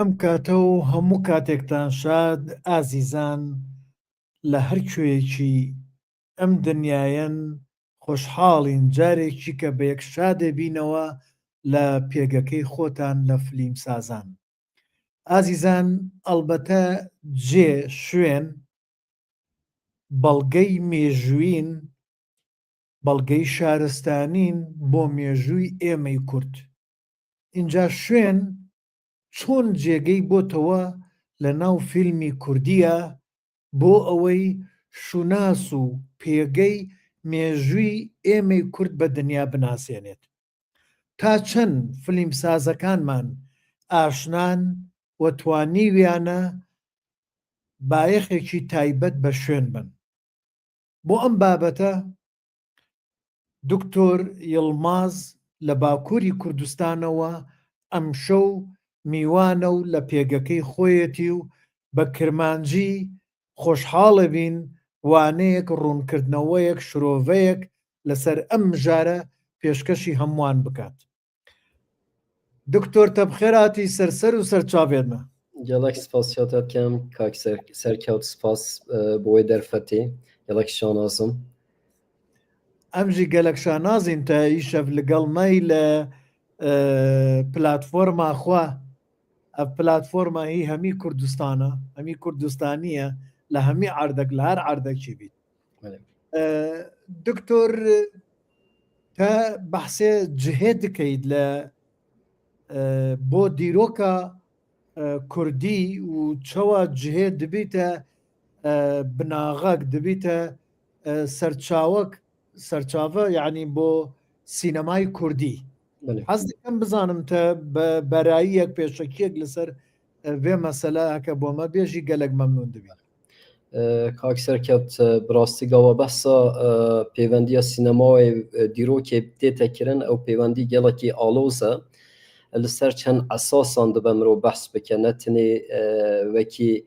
ئەم کاتە و هەموو کاتێکتان شاد ئازیزان لە هەر کوێیەکی ئەم دنیایەن خۆشحاڵین جارێکی کە بە یەک شادێ بینەوە لە پێگەکەی خۆتان لە فیلم سازان. ئازیزان ئەلبەتە جێ شوێن بەڵگەی مێژووین بەڵگەی شارستانین بۆ مێژووی ئێمەی کورد. اینجا شوێن چۆن جێگەی بۆتەوە لە ناو فیلمی کوردیە بۆ ئەوەی شوناس و پێگەی مێژووی ئێمەی کورد بە دنیا بناسێنێت. تا چەند فیلم سازەکانمان ئاشنان و توانیویانە بایەخێکی تایبەت بە شوێن بن. بۆ ئەم بابەتە دکتۆر یڵماز لە باکووری کوردستانەوە ئەم شەو میوانە و لە پێگەکەی خۆیەتی و بە کرمانجی خۆشحاڵە بین وانەیەک ڕوونکردنەوەیەک شرۆڤەیەک لەسەر ئەم ژارە پێشکەشی هەمووان بکات. دکتۆر تەبخێراتی سەرسەر و سەرچاوێنە. Gelek spasiyat kem kak serkevt spas boy derfetê gelek şanazım. Em jî gelek şanazîn te îşev li gel me li platforma xwe. Ev platforma hî hemî Kurdistana, hemî Kurdistaniye li hemî erdek li her erdekî bî. Doktor te behsê cihê dikeyî li bo dîroka Kurdî û çawa cihê dibîte binaxek dibîte serçave yanî bo sînemayê Kurdî. Ez dikim bizanim te bi berayiyek pêşekiyek li ser vê mesele heke bo me bêjî gelek memnûn dibî. Kak serkevt bi rastî gava behsa pêvendiya sînemayê dîrokê tê tekirin ew pêwendî gelekî aloz e. Li ser çend esasan dibe mirov behs bike ne tenê wekî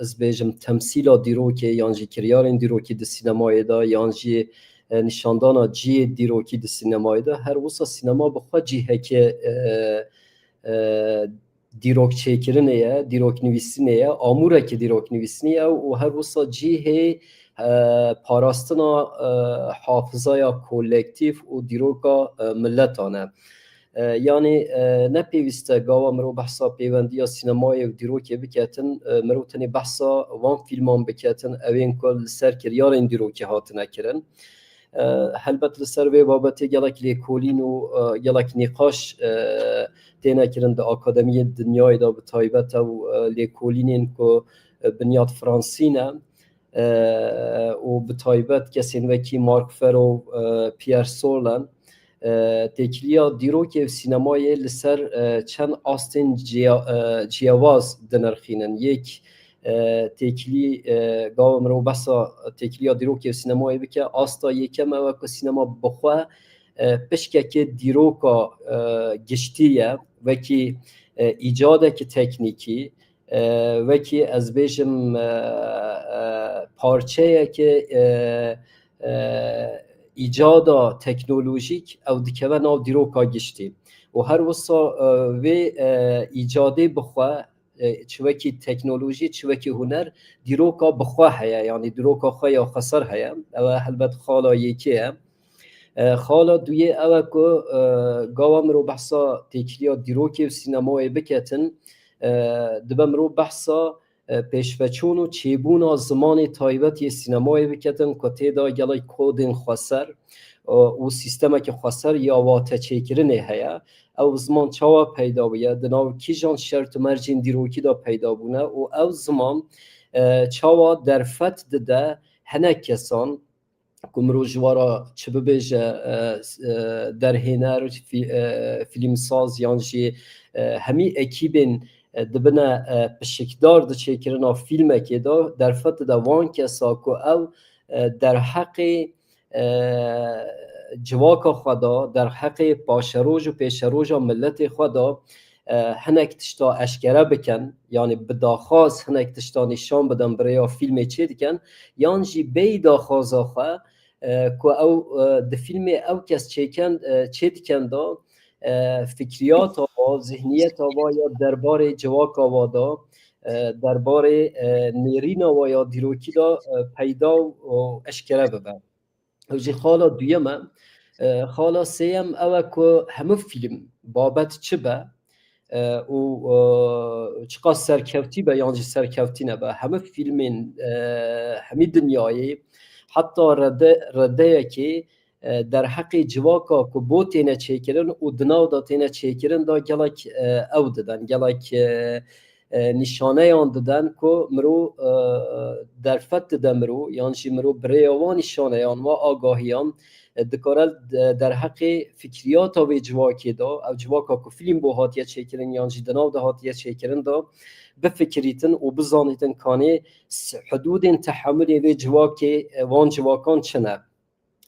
ez bêjim temsîla dîrokê yan jî kiryarên dîrokî di sînemayê de yan jî nîşandana ciyê dîrokî di sînemayê de her wisa sînema bi xwe cîheke dîrokçêkirinê ye, dîroknivîsînê ye, amûrekî dîroknivîsînê ye û her wisa cîhê parastina hafızaya kolektîv û dîroka milletan e. Yani ne pêwîst e gava mirov behsa pêwendiya sînemayê û dîrokê biketin, mirov tenê behsa van fîlman biketin evên ku li ser kiryarên dîrokê hatine kirin. Helbet li ser vê babetê gelek lêkolîn û gelek nîqaş têne kirin di akademiyê dinyayê de bi taybet ew lêkolînên ku binyat Fransî ne. و به تایبەت کەسێن وەکی مارک فەرۆ و پیر سۆلەن تێکیلیا دیرۆکێ سینەمایê li ser çend astên ciyawaz dinirxînin. Yek têkilî gava mirov behsa têkiliya dîrokê sînemayê bike. Asta yekem ew e ku sînema bixwe pişkekê dîroka giştî ye, wekî îcadekî teknîkî, wekî ez bêjim parçeyekê îcada teknolojîk ew dikeve nav dîroka giştî. û her wisa vê îcadê bixwe çi wekî teknolojî çi wekî huner dîroka bixwe heye, yanî dîroka xwe ya xweser heye. Ew e helbet xala yekê ye. Xala duyê ew e ku gava mirov behsa têkiliya dîrokê û sînemayê biketin, dibe mirov behsa pêşveçûn û çêbûna zimanê taybetî sînemayê biketin ku têda gelek kodên xweser û sîstemekî xweser ya wateçêkirinê heye. Ew ziman çawa peyda bûye? Di nav kîjan şert û mercên dîrokî de peyda bûne û ew ziman çawa derfet dide hinek kesan ku mirov ji wara çi bibêje derhêner, fîlmsaz yan jî hemî ekîbên dibine pişikdar diçêkirina fîlmekê de derfet dide wan kesa ku ew derheqê civaka xwe da, derheqê paşeroj û pêşeroja milletê xwe da hinek tişta eşkere bikin, yanî bi daxwaz hinek tişta nîşan bidin birêya fîlmê çê dikin, yan jî bêyî daxwaza xwe ku ew di fîlmê ew kes çê dikin da fikriyata wa, zihniyeta wa ya derbarê civaka wa da, derbarê nêrîna wa ya dîrokî da peyda û eşkere bibe. Ew jî xala duyem e. Xala sêyem ew e ku hemû fîlm babet çi be û çiqas serkevtî be yan jî serkevtî nebe. Hemû fîlmên hemî dinyayê heta redeyekê derheqê civaka ku bo têne çêkirin û di nav da têne çêkirin da gelek ew didin, gelek nîşaneyan didin ku mirov derfet dide mirov yan jî mirov birêya wan nîşaneyan wa agahiyan dikare derheqê fikriyata wê civakê da, ew civaka ku fîlm bo hatiye çêkirin yan jî di nav de hatiye çêkirin da bifikirîtin û bizanîtin kanê hudûdên tehemûlê vê civakê wan civakan çi ne.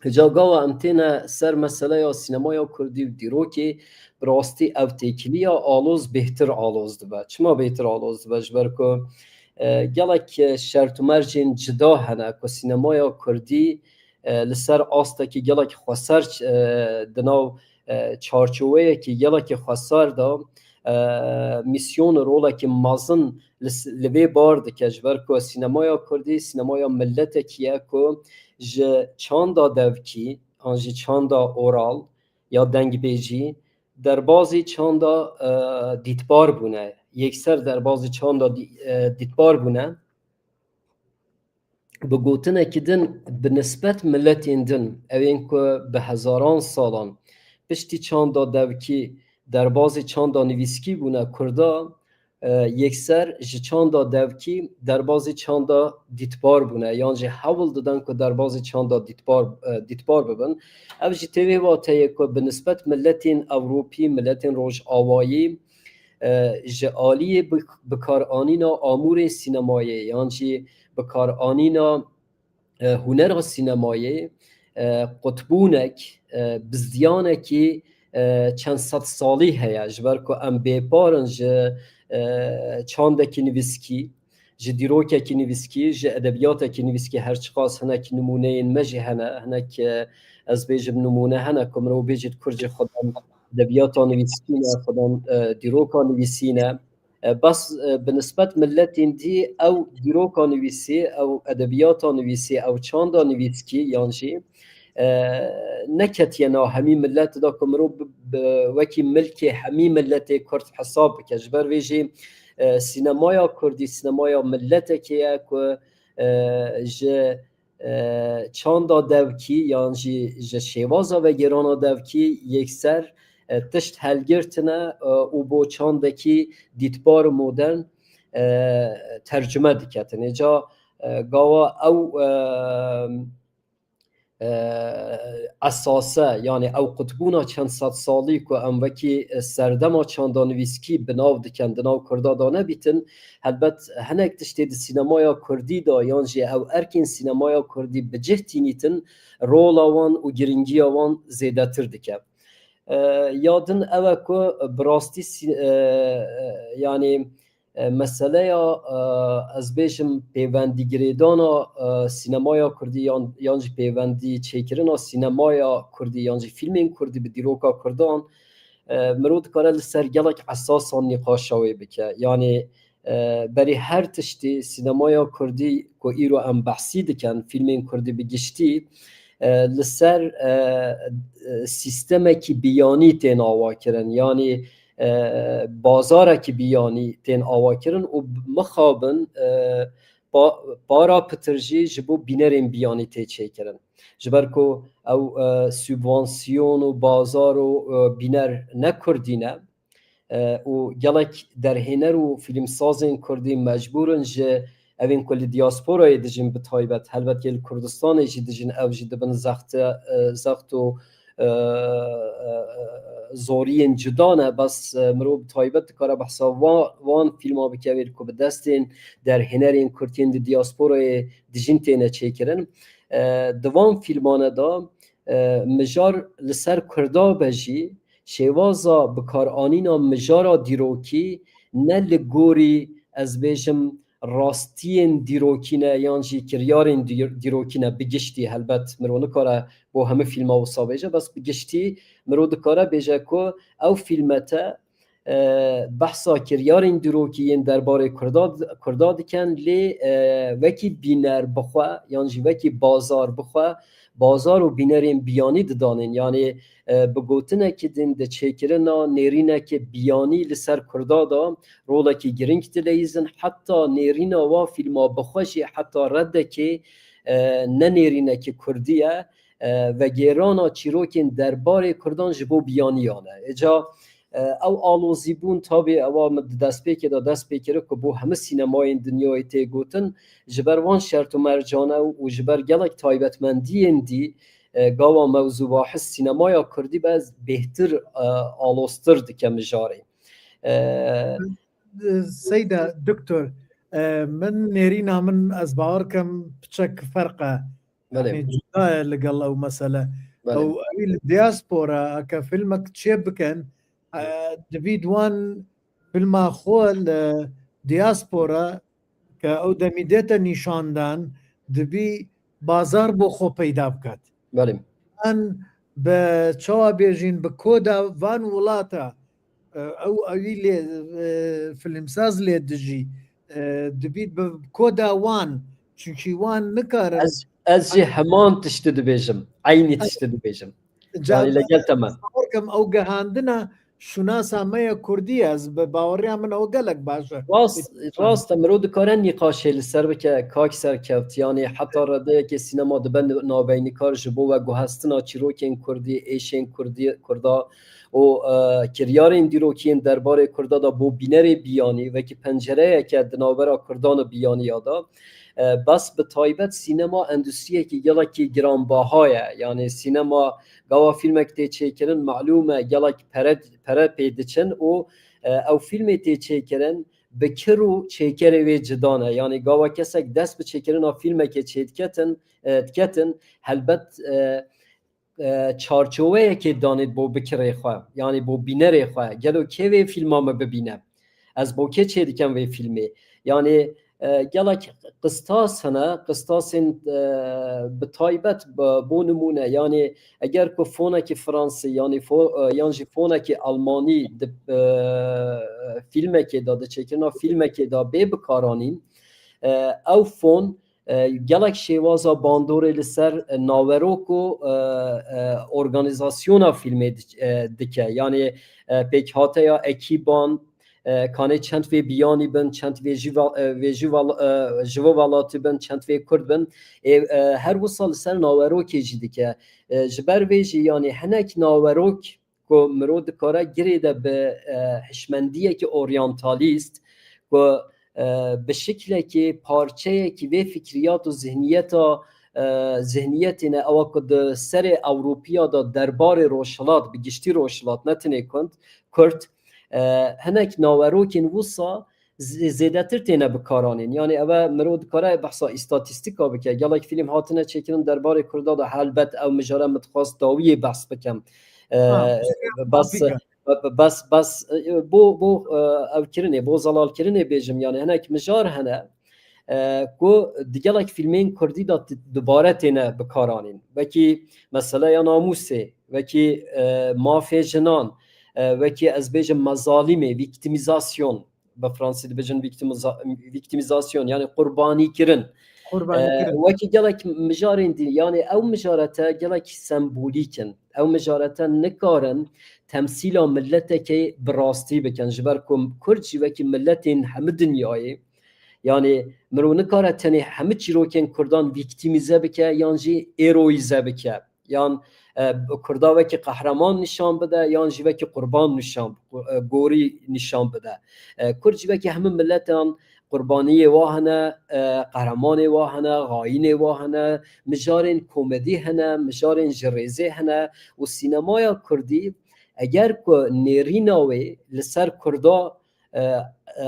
Hica gava em têne ser meseleya sînemaya Kurdî û dîrokê bi rastî ev têkiliya aloz bêhtir aloz dibe. Çima bêhtir aloz dibe? Ji ber ku gelek şert û mercên cida hene ku sînemaya Kurdî li ser astekî gelek xweser di nav çarçoveyekî gelekî xweser da misyon rolekî mezin li vê bar dike, ji ber ku sînemaya Kurdî sînemaya milletekî ye ku ji çanda devkî an jî çanda oral ya dengbêjî derbasî çanda dîtbar bûne, yekser derbasî çanda dîtbar bûne. Bi gotinekî din bi nisbet milletên din evên ku bi hezaran salan piştî çanda devkî derbasî çanda nivîskî bûne Kurda, yekser ji çanda devkî derbasî çanda dîtbar bûne yan jî hewl didin ku derbasî çanda dîtbar bibin. Ev jî tevê wateye ku bi nisbet milletên Ewropî, milletên Rojavayî ji aliyê bikaranîna amûrê sînemayê yan jî bikaranîna hunera sînemayê qutbûnek, bizdiyanekî çend sed salî heye, ji ber ku em bêparin ji çandekî nivîskî, ji dîrokekî nivîskî, ji edebiyatekî nivîskî her çiqas hinek nimûneyên me jî hene, hinek ez bêjim nimûne hene ku mirov bêjît Kurd jî xwedan edebiyata nivîskîne, xwedan dîroka nivîsîne. Bes bi nisbet milletên dî ew dîroka nivîsî, ew edebiyata nivîsî, ew çanda nivîskî yan jî neketiye nav hemî millet da ku mirov wekî milkê hemî milletê Kurd hesab bike. Ji ber vê jî sînemaya Kurdî sînemaya milletekê ye ku ji çanda devkî yan jî ji şêwaza vegerana devkî yekser tişt helgirtine û bo çandekî dîtbar modern tercüme diketin. Êca گاوا او اساسه یعنی او قطبونا چند صد سالی که ام وکی سردما چاندانویسکی بناو دکن دناو کردا دانه بیتن البت هنک تشتی دی سینمایا کردی دا یانجی او ارکین سینمایا کردی بجه تینیتن رولا وان و گرینگی وان زیده تر دکن یادن اوه که براستی یعنی مسئله از بیشم پیوندی گریدانا سینمایا کردی یانجی پیوندی چیکرنا سینمایا کردی یانجی فیلمین کردی به دیروکا کردان مرود کاره لسر گلک اساسا نقاشاوی بکه یعنی بری هر تشتی سینمایا کردی که ایرو ام بحثی دکن فیلمین کردی بگشتی لسر سیستم کی بیانی تین آوا کرن یعنی بازار کی بیانی تین آوا کرن و مخابن بارا پترجی جبو بینرین بیانی تی چه کرن جبر کو او سوبوانسیون و بازار و بینر نکردینه و گلک در هنر و فیلم سازین کردی مجبورن جه اوین کلی دیاسپورای دجین بتایبت هلبت گل کردستان جی دجین او جی دبن زخت و زورین جدانه بس مرو بتایبت کارا بحثا وان فیلم ها بکویر که به دستین در هنرین کردین دی دیاسپورای دجین تینه چه کرن دوان فیلمانه دا مجار لسر کردا بجی شوازا بکار آنینا مجارا دیروکی نه لگوری از بیشم راستین دیروکینه یانجی کریارین دیروکینه بگشتی هلبت مرونه کاره با همه فیلم ها و سابیجه بس بگشتی مرونه کاره بیجه که او فیلمته بحثا کریارین دیروکین درباره کردا دکن لی وکی بینر بخواه یانجی وکی بازار بخواه بازار و بینرین بیانی دانین یعنی بگوتنه که دین ده چیکرنا نیرینه که بیانی لسر کردا دا رولا که گرینگ تلیزن حتی نیرینا و فیلم ها بخوشی حتی رده که نه نیرینه که کردیه و گیرانا چیروکین درباره کردان جبو بیانیانه اجا او آلوزی بون تابی او دست پیکه دا دست پیکره که بو همه سینمای دنیای تی گوتن جبر وان شرط و مرجانه و جبر گلک تایبتمندی اندی گاوا موضوع واحد سینمایا کردی باز بهتر آلوستر دکه مجاری سيدة دكتور من نيرينا من از باور كم بشك فرقه يعني جدا لقال او مسألة او الدياسبورا كفيلمك تشيبكن دفيد وان فيلم اخوال دياسبورا كأو دميدتا نشاندان دبي بازار بو خو پیدا بکد ان بچوا بیجین بکودا وان ولاتا او اویلی فیلمساز لی دجی دبید بکودا وان چونکی وان نکاره از جه همان تشتد بیجم عینی تشتد بیجم یعنی لگل تمام او گهاندنا شناسا میا کردی از باوری من او گلک باشه راست مرود کارن نقاشه لسر بکه کاک سر کفت یعنی حتی رده که سینما دبن نابینی کار جبو و گوهستنا چیروکین کردی ایشین کردا و کریارین دیروکین درباره کردا دا بو بینر بیانی و که پنجره که دناورا کردان بیانی یادا بس به تایبت سینما اندوستریه که گلکی گرانباهایه یعنی سینما گاوا فیلمک تی چیکرن معلومه گلک پره پیدچن او فیلم تی چیکرن بکرو چیکره وی جدانه یعنی گاوا کسک دست به چیکرن ها فیلمک چیکتن هلبت چارچوه که دانید بو بکره خواه یعنی بو بینره خواه گلو که وی فیلم ها ببینم از بو که چه دیکن وی فیلمی یعنی گلک قسطاس هنه قسطاسین بتایبت بو نمونه یعنی اگر که فونک فرانسی یعنی فونک آلمانی فیلم که داده چکرنا فیلم که دا بکارانین او فون گلک شیوازا باندور لسر ناوروک و ارگانیزاسیونا فیلم دکه یعنی پیک هاته یا اکیبان کانه چند وی بیانی بن چند وی جوالاتی بن چند وی کرد بن هر وصل سر ناوروکی جدی که جبر ویجی یعنی هنک ناوروک که مرود کاره گریده به حشمندیه که اورینتالیست که به شکلی که پارچه که به فکریات و ذهنیتنا او کد سر اوروپیا دا دربار روشلات بگشتی روشلات نتنه کرد هنک ناوروکین وصا زیاده تر تینه بکارانین یعنی اوه مرود کاره بحثا استاتیستیکا بکه گلک فیلم هاتنه چکرن دربار کردا دا حلبت او مجاره متخواست داویه بحث بکم بس بو او کرنه بو زلال کرنه بیجم یعنی هنک مجار هنه کو دیگلک فیلمین کردی دا دوباره تینه بکارانین وکی مثلا یا ناموسه وکی مافی جنان وکی از بیجم مظالمه ویکتیمیزاسیون به فرانسی دبیجن ویکتیمیزاسیون یعنی قربانی کرن وکی گلک مجارین دی یعنی او مجارته گلک سمبولیکن او مجارته نکارن تمثیل ملته که براستی بکن جبر کم کرجی وکی ملتین همه دنیای yani مرو نکاره تنی همه چی رو که کردان ویکتیمیزه بکه یان جی ایرویزه بکه یان کردا وکی قهرمان نشان بده یان جی وکی قربان نشان گوری نشان بده کرجی وکی همه ملتان قربانی واهنه قهرمان واهنه غاین واهنه مجارن کمدی هنه مجارن جریزه هنه و سینمای کردی اگر که نیریناوی لسر کردا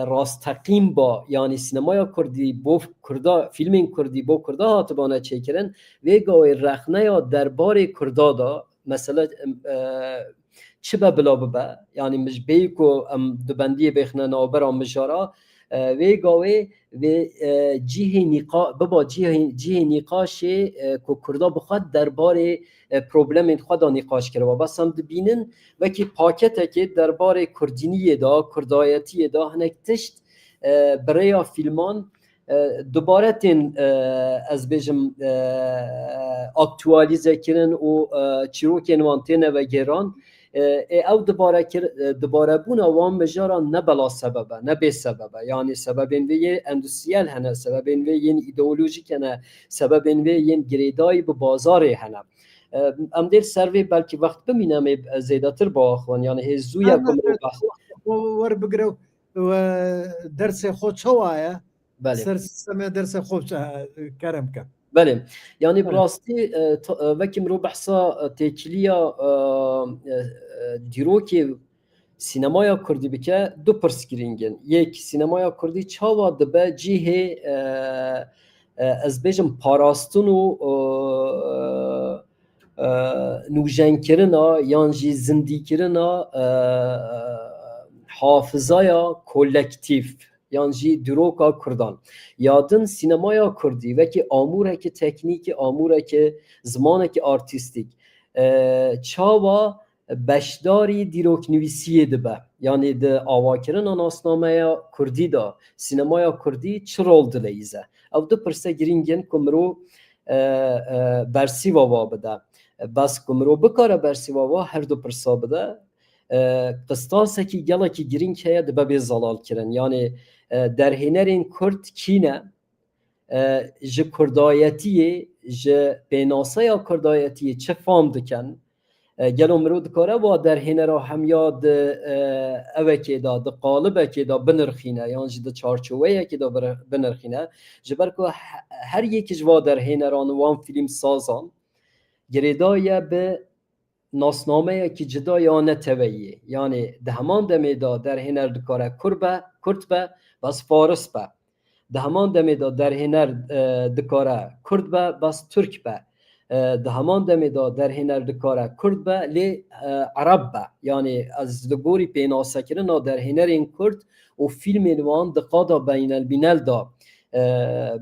راستقیم با یعنی سینمای کردی بو کردا فیلم کردی بو کردا هاتبانه چیکرن ویگاوی رخنه یا دربار کردا دا مثلا چه بلا ببا یعنی مش بیکو دبندی بخنه نابرا مجارا ویگاوی و جیه نیقا ببا جیه نقاش کو کردا بخواد دربار پروبلم خدا نقاش کرده و بس هم دبینن وکی پاکته که دربار کردینی دا کردایتی دا هنک تشت برای فیلمان دوباره تین از بیجم اکتوالیزه کرن و چیروکین وانتینه و گیران او دوباره بون اوام مجاران نه بلا سببه نه بی سببه یعنی سببین وی اندوسیل هنه سببین وی ین ایدئولوژیک هنه سببین وی ین گریدای به بازاره هنه ام دیر سروی بلکه وقت بمینم زیده تر با اخوان یعنی هزویا کم رو بحث ور بگرو و درس خود چوایه بله سر سمه درس خود کرم کن بله یعنی براستی وکیم رو بحثا تکیلیا دیروکی سینمای کردی بکه دو پرسکرینگن یک سینمای کردی چاوا دبه جیه از بیجم پاراستون و نوجن کرنا یانجی زندی کرنا حافظایا کولکتیف یانجی دروکا کردان یادن سینمایا کردی وکی آموره که تکنیک آموره که زمانه که آرتیستیک چاوا بشداری دیروک نویسیه دبه یعنی ده آواکرن آناسنامه کردی دا سینمایا کردی چه رول دلیزه او دو پرسه گرینگن کمرو برسی واوا بده بس کمرو بکاره برسی واوا هر دو پرسا بده قسطاسه که گله که گرینگ هیا دبه بی زلال کرن یعنی در هنرین کرد کینه جه کردایتیه جه بیناسه یا کردایتیه چه فام دکن گلو مرو دکاره و در هنرا هم یاد اوه که دا ده قالبه که دا بنرخینه یعنی جه ده چارچوه که دا بنرخینه جبر که هر یکیش و در هنران وان فیلم سازان گریدایه به ناسنامه که جدا یا نتویه یعنی ده همان دمی دا در هنر دکاره کرد به بس فارس به ده همان دمی دا در هنر دکاره کرد به بس ترک به ده همان دمی دا در هنر دکاره کرد به لی عرب به یعنی از دگوری پیناسه کرن در هنر این کرد و فیلم نوان دقادا بین البینل دا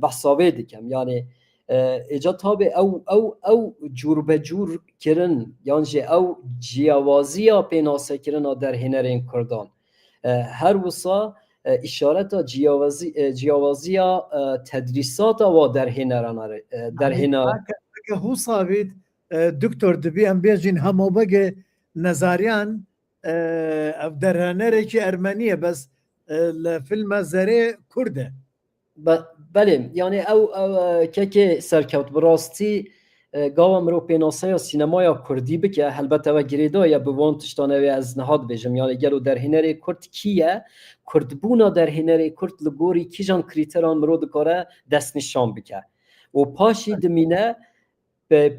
بحثاوه دکم یعنی ایجاد ها به او جور به جور کرن یعنی او جیاوازی ها پیناسه کرن در هنر این کردان هر وصا اشارت جیاوازی ها تدریسات ها در هنر در هنر که هو صابت دکتر دبی ام بیجین همو بگه نظریان در هنره که ارمنیه بس لفیلم زره کرده بله یعنی او که سرکوت براستی گاوا مرو پیناسای سینمای کردی بکه البته و گریدا یا به وان تشتانه از نهاد بجم یعنی گلو در هنر کرد کیه کردبونا در هنر کرد لگوری کیجان کریتران مرو دکاره دست نشان بکه و پاشی دمینه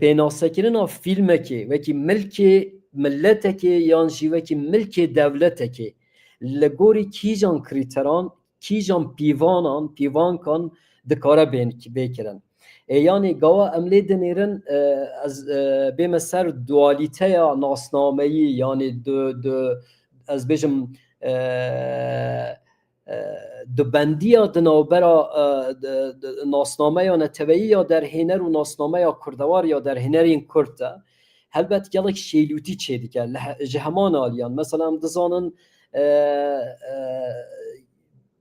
پیناسکرین فیلم که وکی ملک ملت که یانجی وکی ملک دولت که لگوری کیجان کریتران کیجان پیوان کن دکاره بکرن یعنی گاوا عملی دنیرن از بیم سر دوالیته یا ناسنامهی یعنی از بجم دو بندی یا دنابرا ناسنامه یا نتویی یا در هنر و ناسنامه یا کردوار یا در هنر این کرده هلبت گلک شیلوتی چه دیگه جهمان آلیان مثلا هم دزانن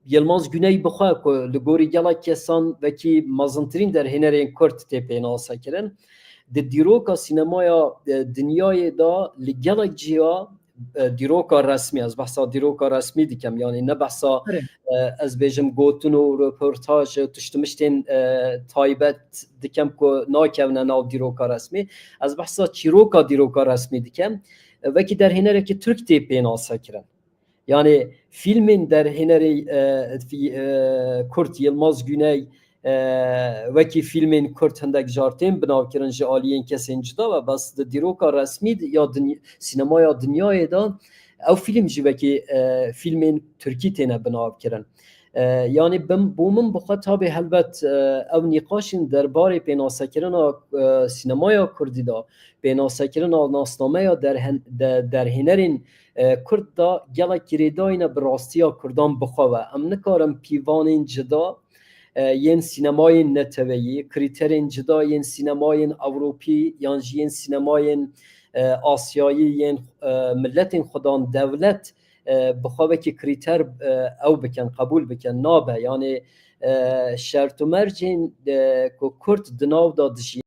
یلماز گونهی بخواه که لگوری گلک کسان وکی مازنترین در هنر این کرد تیپه ناسا کرن ده دیروکا سینمایا دنیای دا لگلک جیا دیروکا رسمی از بحثا دیروکا رسمی دیکم یعنی نه بحثا از بیجم گوتن و رپورتاج تشتمشتین تایبت دیکم که ناکونه ناو دیروکا رسمی از بحثا چیروکا دیروکا رسمی دیکم وکی در هنر که ترک تیپه ناسا کرن yani filmin der hineri Kurt Yılmaz Güney veki filmin Kurt hendek jartên binavkirin ji aliyên kesên cida ve bas di dîroka resmî ya sinemaya dünyayê da ew film jî vekî filmên Türkî têne binavkirin. Yani bu min bixwe tabi helbet ew nîqaşên derbarê pênasekirina sinemaya Kurdî da pênasekirina nasnameya derhênerên Kurd da gelek girêdayîne bi rastiya Kurdan bixwe em nikarin pîvanên cida yên sînemayên neteweyî krîterên cida yên sînemayên Ewropî yan jî yên sînemayên Asyayî yên milletên xwedan devlet bixwe vekî krîter ew bikin qebûl bikin nabe yani şert û mercên ku Kurd di nav da dijî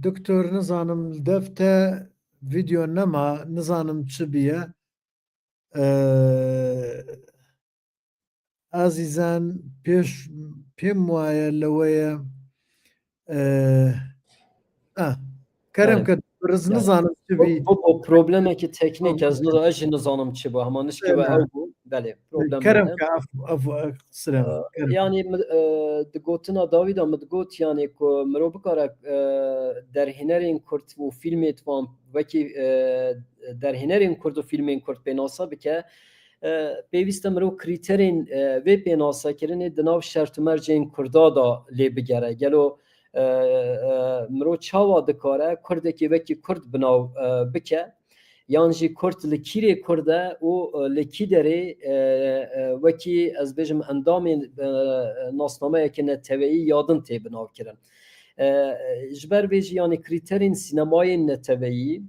دکتۆر نزانم دەفتە ڤیددیۆ نەما نزانم چ بیە ئازیزان پێم وایە لەوەیە کەرم کە ڕز نزانم چ بی problemekî teknîk ez jî nizanim çi bû hema nişkeve ew bû belê کەرم yani di gotina Dawîda min digot yani ku mirov bikare derhênerên Kurd û filmê wan wekî derhênerên Kurd û filmên Kurd pênasa bike pêwîst e mirov krîterên vê pênasekirinê di nav şert û mercên Kurda da lê bigere gelo mirov çawa dikare Kurdekî wekî Kurd binav bike yan jî Kurd li kîrê Kurd e û li kî derê wekî ez bêjim endamên nasnameyekî neteweyî yadin tê binavkirin ji ber vê jî yanî krîterên sînemayên neteweyî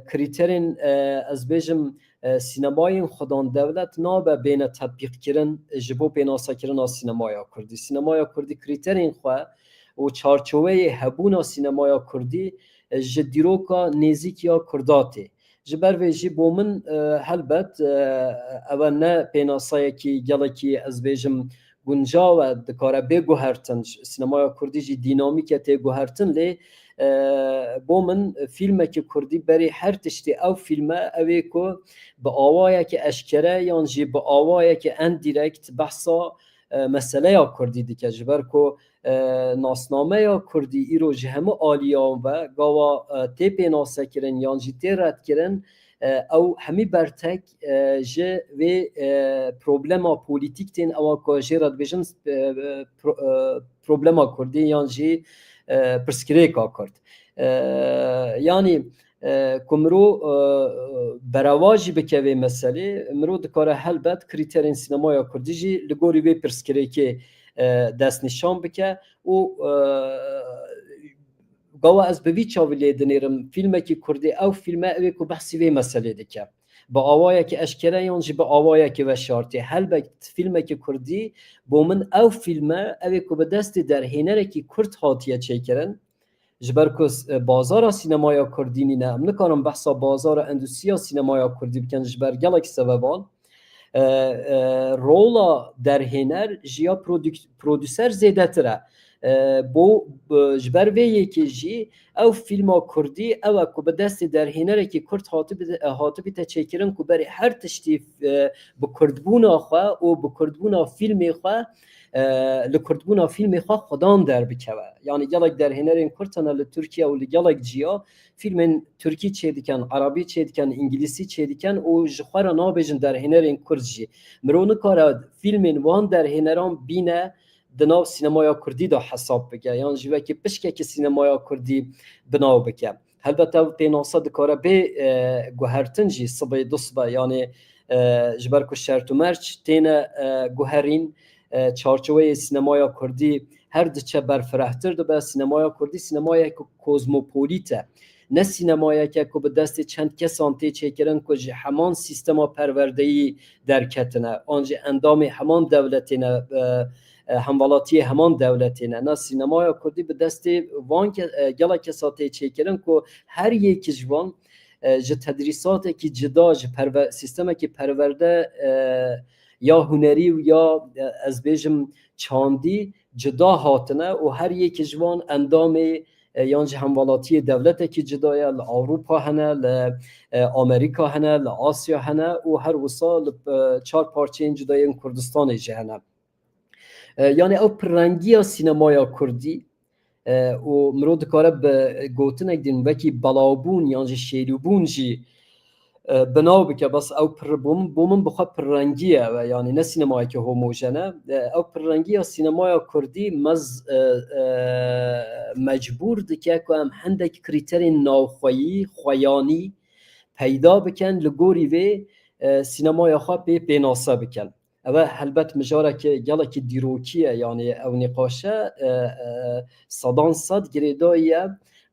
krîterên ez bêjim sînemayên xwedan devlet nabe bêne tetbîqkirin ji bo pênasekirina sînemaya Kurdî sînemaya Kurdî krîterên xwe û çarçoveyê hebûna sînemaya Kurdî ji dîroka nêzîkiya Kurda tê ji ber vê jî bo min helbet ew ne pênasayekî gelekî ez bêjim guncav e dikare bêguhertin sînemaya Kurdî jî dînamîk e tê guhertin lê bo min fîlmekî Kurdî berê her tiştî ew fîlme ew ê ku bi awayekî eşkere yan jî bi awayekî endîrekt behsa meseleya Kurdî dike ji ber ku nasnameya Kurdî îro ji hemû aliyan ve gava tê pênasekirin yan jî tê redkirin ew hemî bertek ji vê problema polîtîk tên ewa ku jê re dibêjin problema Kurdî yan jî pirsgirêka Kurd yani ku mirov berewa jî bike vê meselê mirov dikare helbet krîterên sînemaya Kurdî jî li gorî vê pirsgirêkê destnîşan bike û gawa ez bi vî çavî lê dinêrim fîlmekî Kurdî ew fîlme ew ê ku behsî vê meselê dike bi awayekî eşkere yan jî bi awayekî veşartî helbet fîlmekî Kurdî bo min ew fîlme ew ê ku bi destê derhênerekî Kurd hatiye çêkirin جبر که بازار سینمای کردی نه نکارم بحثا بازار اندوستریا سینمای کردی بکن جبر گلک سببان رولا در هنر جیا پرودوسر زیده تره بو جبر وی که جی او فیلم کردی او که به دست در هنر که کرد هاتبی تا چکرن که برای هر تشتی بکردبون آخوا و بکردبون فیلم خواه لکردبونا فیلم خواه خدان در بکوه یعنی گلک در هنرین کرتنا لترکیه و لگلک جیا فیلم ترکی چه دیکن عربی چه دیکن انگلیسی چه دیکن و جخوارا نابجن در هنرین کرد جی مرونه کارا فیلم وان در هنران بینه دناو سینمایا کردی دا حساب بگه یعنی جوه که پشکه که سینمایا کردی بناو بگه البته پیناسا دکاره به گوهرتن جی صبح دو صبح یعنی جبر که شرط و مرچ تینه گوهرین چارچوبه سینمای کردی هر دچه برفرهتر دو به سینمای کردی سینمای کوزموپولیته نه سینمایی که به دست چند کسان چکرن که همان سیستما پروردهی در کتنه آنجا اندام همان دولتینه همولاتی همان دولتینه نه سینمای کردی به دست وان که گلا کساتی چکرن که هر یک جوان ج تدریسات که جدا سیستم که پرورده یا هنری و یا از بیجم چاندی جدا هاتنه و هر یک جوان اندام یعنی همولاتی دولت که جدایه لأوروپا هنه لأمریکا هنه لآسیا هنه و هر وصال 4 پارچه این جدای کردستان جهنه یعنی او پرنگی سینمای کردی و مرود کاره به گوتنک دین وکی بلابون یعنی شیروبون جی بناو بکه بس او بومن بخواه پررنگیه و یعنی نه سینمایی که هوموژنه او پررنگی سینمای کردی مجبور دکه که هم هندک کریتر ناوخوایی خویانی پیدا بکن لگوری و سینمای خواه به ناسا بکن او البته مجاره که گله که دیروکیه یعنی او نقاشه صدان صد گریداییه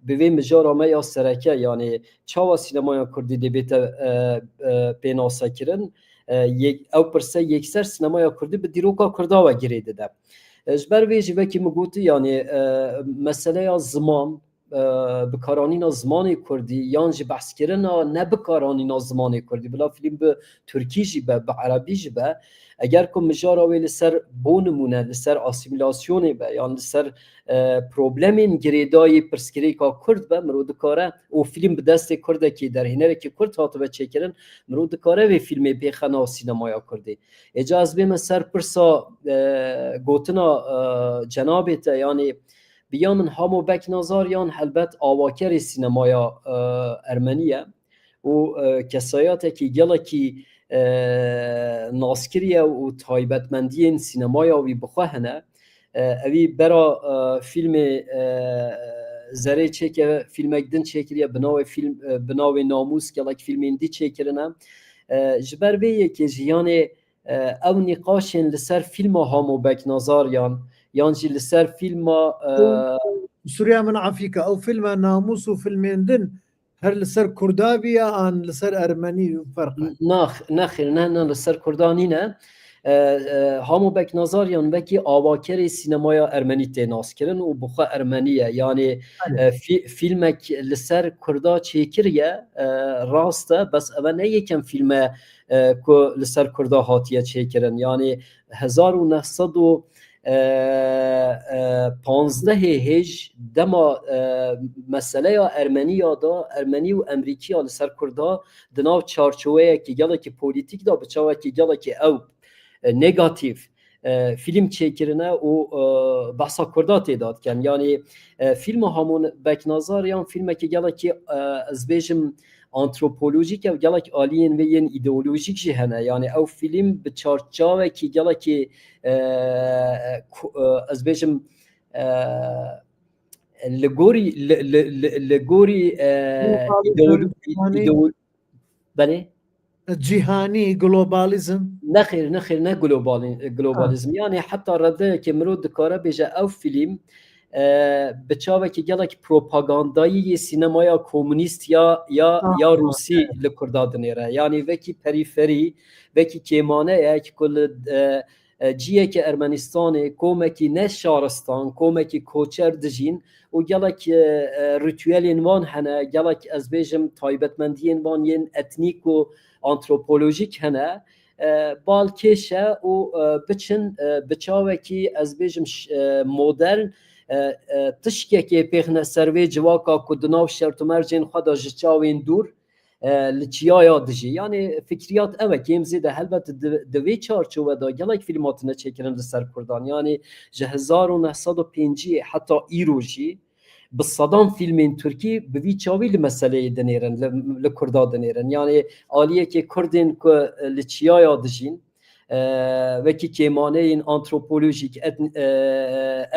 به وی مجاره ما یا سرکه یعنی چاوا سینمای کردی دیبیت پیناسا کرن او پرسه یک سر سینمای کردی به دیروکا کرده و گریده ده جبر ویجی وکی مگوتی یعنی مسئله زمان بکارانینا زمان کردی یعنی بحث کردن نه بکارانینا زمان کردی بلا فیلم به ترکی جی به عربی جی به اگر که مجاره وی لسر بونمونه لسر آسیمیلاسیونه به یعنی لسر پروبلمین گریدای پرسکری که کرد به مرود کاره او فیلم به دست کرده که در هنره که کرد هاتو به چکرن مرود کاره و فیلم بیخنا سینمای کردی اجاز بیم سر پرسا گوتنا جنابت یعنی بیامن همو بک نظاریان البته آواکر سینمایا ارمنیه و کسایاتی که گله که ناسکریه و تایبتمندی این سینمایا وی بخواهنه اوی برا فیلم زره چه که فیلم اکدن چکریه بناو ناموس که لک فیلم اندی چکرنه جبر بیه که جیان او نقاشن لسر فیلم هامو بک نظاریان یعنی لسر فیلم سوريا من عفيكا او فيلم ناموس وفيلم اندن هر لسر كردابي ان لسر ارمني فرقه نخیر نه لسر کردانی نه همو بک نظاریان بکی آواکر سینمای ارمنی تیناس کرن و بخوا ارمنیه یعنی فیلمک لسر کردا چیکریه راسته بس اول نه یکم فیلم که لسر کردا هاتیه چیکرن یعنی 1915 هیج دما مسئله ارمنی یادا ارمنی و امریکی ها لسر کردا دناو چارچوه که گله که پولیتیک دا بچاوه که گله که او نگاتیو فیلم چیکرنه و بحثا کردا تیداد کن یعنی فیلم همون بک نظر یا فیلم که گله که از بیشم آنتروپولوژیک و گله که آلین و ین ایدئولوژیک جهنه یعنی او فیلم به چارچوه که گله که از بیشم لگوری بله جهانی گلوبالیزم نخیر نه گلوبالیزم یعنی حتی رده که مرود دکاره بیجه او فیلم بچاوه که گلک پروپاگاندایی سینمای کمونیست یا روسی لکرداد نیره یعنی وکی پریفری وکی کیمانه که کل جیەکی ئەرمەنیستانê کۆمەکی ne şaristan کۆمەکی کۆچەر dijîn û gelek ritüelên wan hene gelek ez bêjim taybetmendiyên wan yên etnîk û antropolojîk hene balkêşe û biçin bi çavekî ez bêjim modern tiştekê pêxine ser vê civaka ku di nav şertûmercên xwe da ji çavên dûr li çiyaya dijî yanî fikriyat ew e kêm zêde helbet di vê çarçove da gelek fîlm hatine çêkirin li ser Kurdan yanî ji 1905 heta îro jî bi sedan fîlmên Tirkî bi vî çavî li meseleyê dinêrin li Kurda dinêrin yanî aliyekê Kurdên ku li çiyaya dijîn wekî kêmaneyên antropolojîk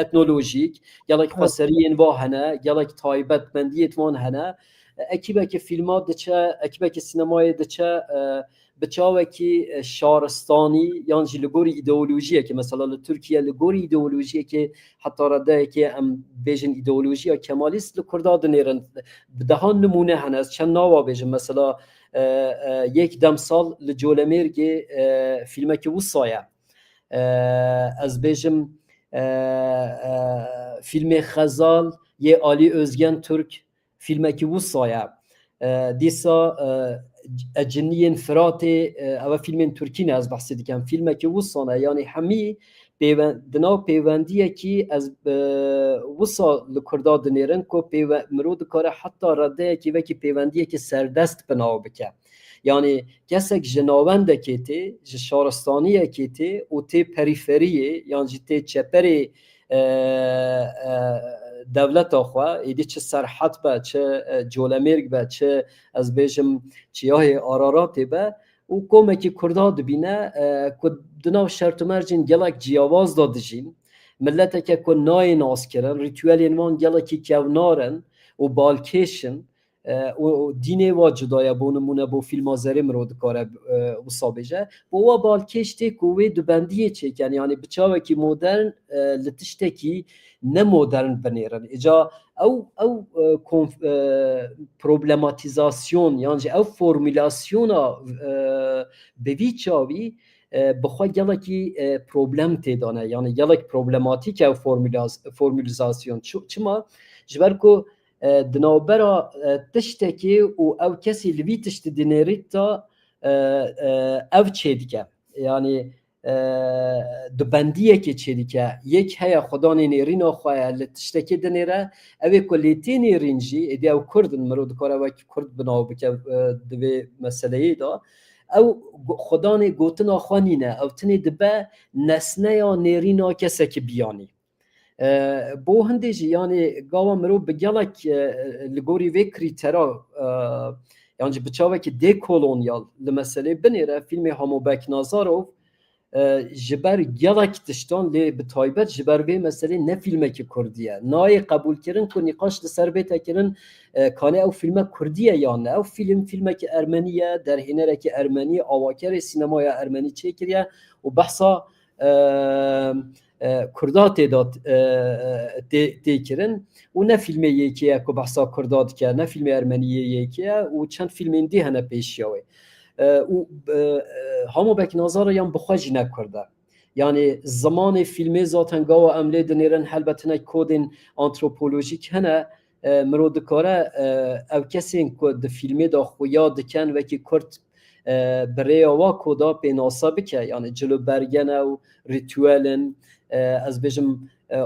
etnolojîk gelek xweseriyên wa hene gelek taybetmendiyê wan hene ekîbekî fîlma diçe ekîbekî sînemayê diçe bi çavekî şaristanî yan jî li gorî îdeolojiyekê mesela li Tirkiye li gorî îdeolojiyekê heta redeyekê em bêjin îdeolojiya kemalîst li Kurda dinêrin bi deha nimûne hene ez çend nava bêjim mesela yek demsal li Colemêrgê fîlmekî wisa ye ez bêjim fîlmê Xezal yê Alî Özgen Türk fîlmekî wisa ye dîsa Eciniyên Firatê ew fîlmên Tirkî ne ez behsê dikim fîlmekî wisa ne yanî hemî di nav pêwendiyekî ez wisa li Kurda dinêrin ku mirov dikare heta redeyekî vekî pêwendiyekî serdest bi nav bike yanî kesek ji navendekê tê ji şaristaniyekê tê û tê perîferiyê yan jî tê çeperê devleta xwe êdî çi Serhet be çi Colemêrg be çi ez bêjim çiyayê Araratê be û komekî Kurda dibîne ku di nav şertûmercên gelek ciyawaz da dijîn milleteke ku nayê naskirin ritüelên wan gelekî kevnarin û balkêşin û dînê wa cudaya bû nimûne bû fîlma zerê mirov dikare wisa bêje bo wa balkêş tê ku wê di bendiyê çêken yanî bi çavekî modern li tiştekî ne modern binêrin îca ew problematîzasyon yan jî ew formülasyona bi vî çavî bi xwe gelekî problem têdane yanî gelek problematîk ew formülizasyon çima ji ber ku di navbera tiştekê û ew kesî li vî tiştî dinêrît da ev çêdike yanî di bendiyekê çêdike yek heye xwedanê nêrîna xwe ye li tiştekê dinêre ew ê ku lê tê nêrîn jî êdî ew Kurdin mirov dikare wekî Kurd bi nav bike di vê meseleyê da ew xwedanê gotina xwe nîne ew tinê dibe nesneya nêrîna kesekî biyanî bo hindê jî yanî gava mirov bi gelek li gorî vê krîtera yan jî bi çavekî dêkolonyal li meselê binêre fîlmê Hamobek Nazarov ji ber gelek tiştan lê bi taybet ji ber vê meselê ne fîlmekî Kurdî ye nayê qebûlkirin ku nîqaş li ser bê tekirin kanê ew fîlmek Kurdî ye yan ne ew fîlmekî Ermenî ye derhênerekî Ermenî avakerê sînemaya Ermenî çêkiriye û behsa Kurda têda têkirin û ne fîlmê yekî ye ku behsa Kurda dike ne fîlmê Ermeniyê yekî ye û çend fîlmên dî hene pêşiya wê û Hamobek Nazara yan bi xwe jî ne Kurd e yanî zimanê fîlmê zaten gawa em lê dinêrin helbet hinek kodên antropolojîk hene mirov dikare ev kesên ku di fîlmê da xuya dikin wekî Kurd bi rêya wa koda pênasa bike yanî cilobergene û ritüelin ez bêjim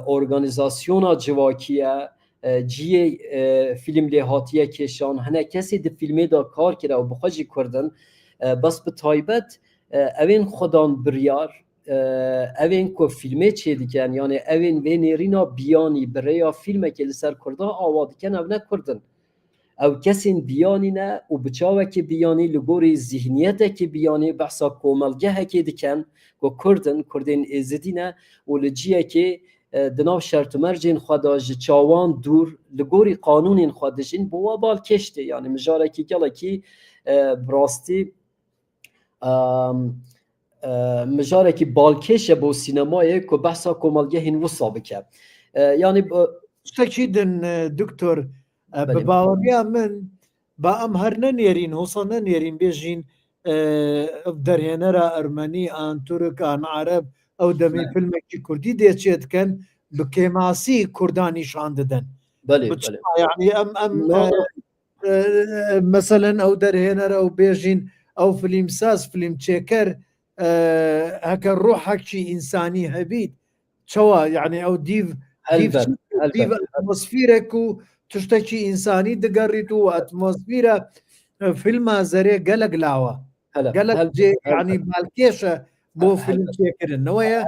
organizasyona civakî ye ciyê fîlm lê hatiye kêşan hinek kesê di fîlmê da kar kire û bi xwe jî Kurdin bes bi taybet evên xwedan biryar evên ku fîlmê çêdikin yanî evên vê nêrîna biyanî bi rêya fîlmekê li ser Kurda ava dikin ev ne Kurdin ew kesên biyanî ne û bi çavekî biyanî li gorî zihniyetekî biyanî behsa komelgehekê dikin ku Kurdin Kurdên êzidî ne û li ciyekê di nav şertûmercên xwe da ji çawan dûr li gorî qanûnên xwe dijîn bo wa balkêş tê yanî mijarekî gelekî bi rastî mijarekî balkêş e bo sînemayê ku behsa komelgehên wisa bike yanî شتێکی din دکتۆر bi baweriya min ba em her nenêrîn hosa nenêrîn bêjîn ev derhênera Ermenî an Turk an Ereb ئەو دەمەی فیلمێکی کوردی دێچێتکەن بکێماسی کوردانیشان دەدەن یعنی ئەم مەسەلەن ئەو دەرهێنەرە و بێژین ئەو فیلمساز فیلم چێکەر هەکە ڕۆحێکی ئینسانی هەبیت چەوە یعنی ئەو دیڤ ئەتمۆسفیرێک و تشتێکی ئینسانی دەگەڕیت و ئەتمۆسفیرە فیلما زەرێ گەلک لاوە گەلک ینی بالکێشە بۆ فیلم چێکردنەوەیە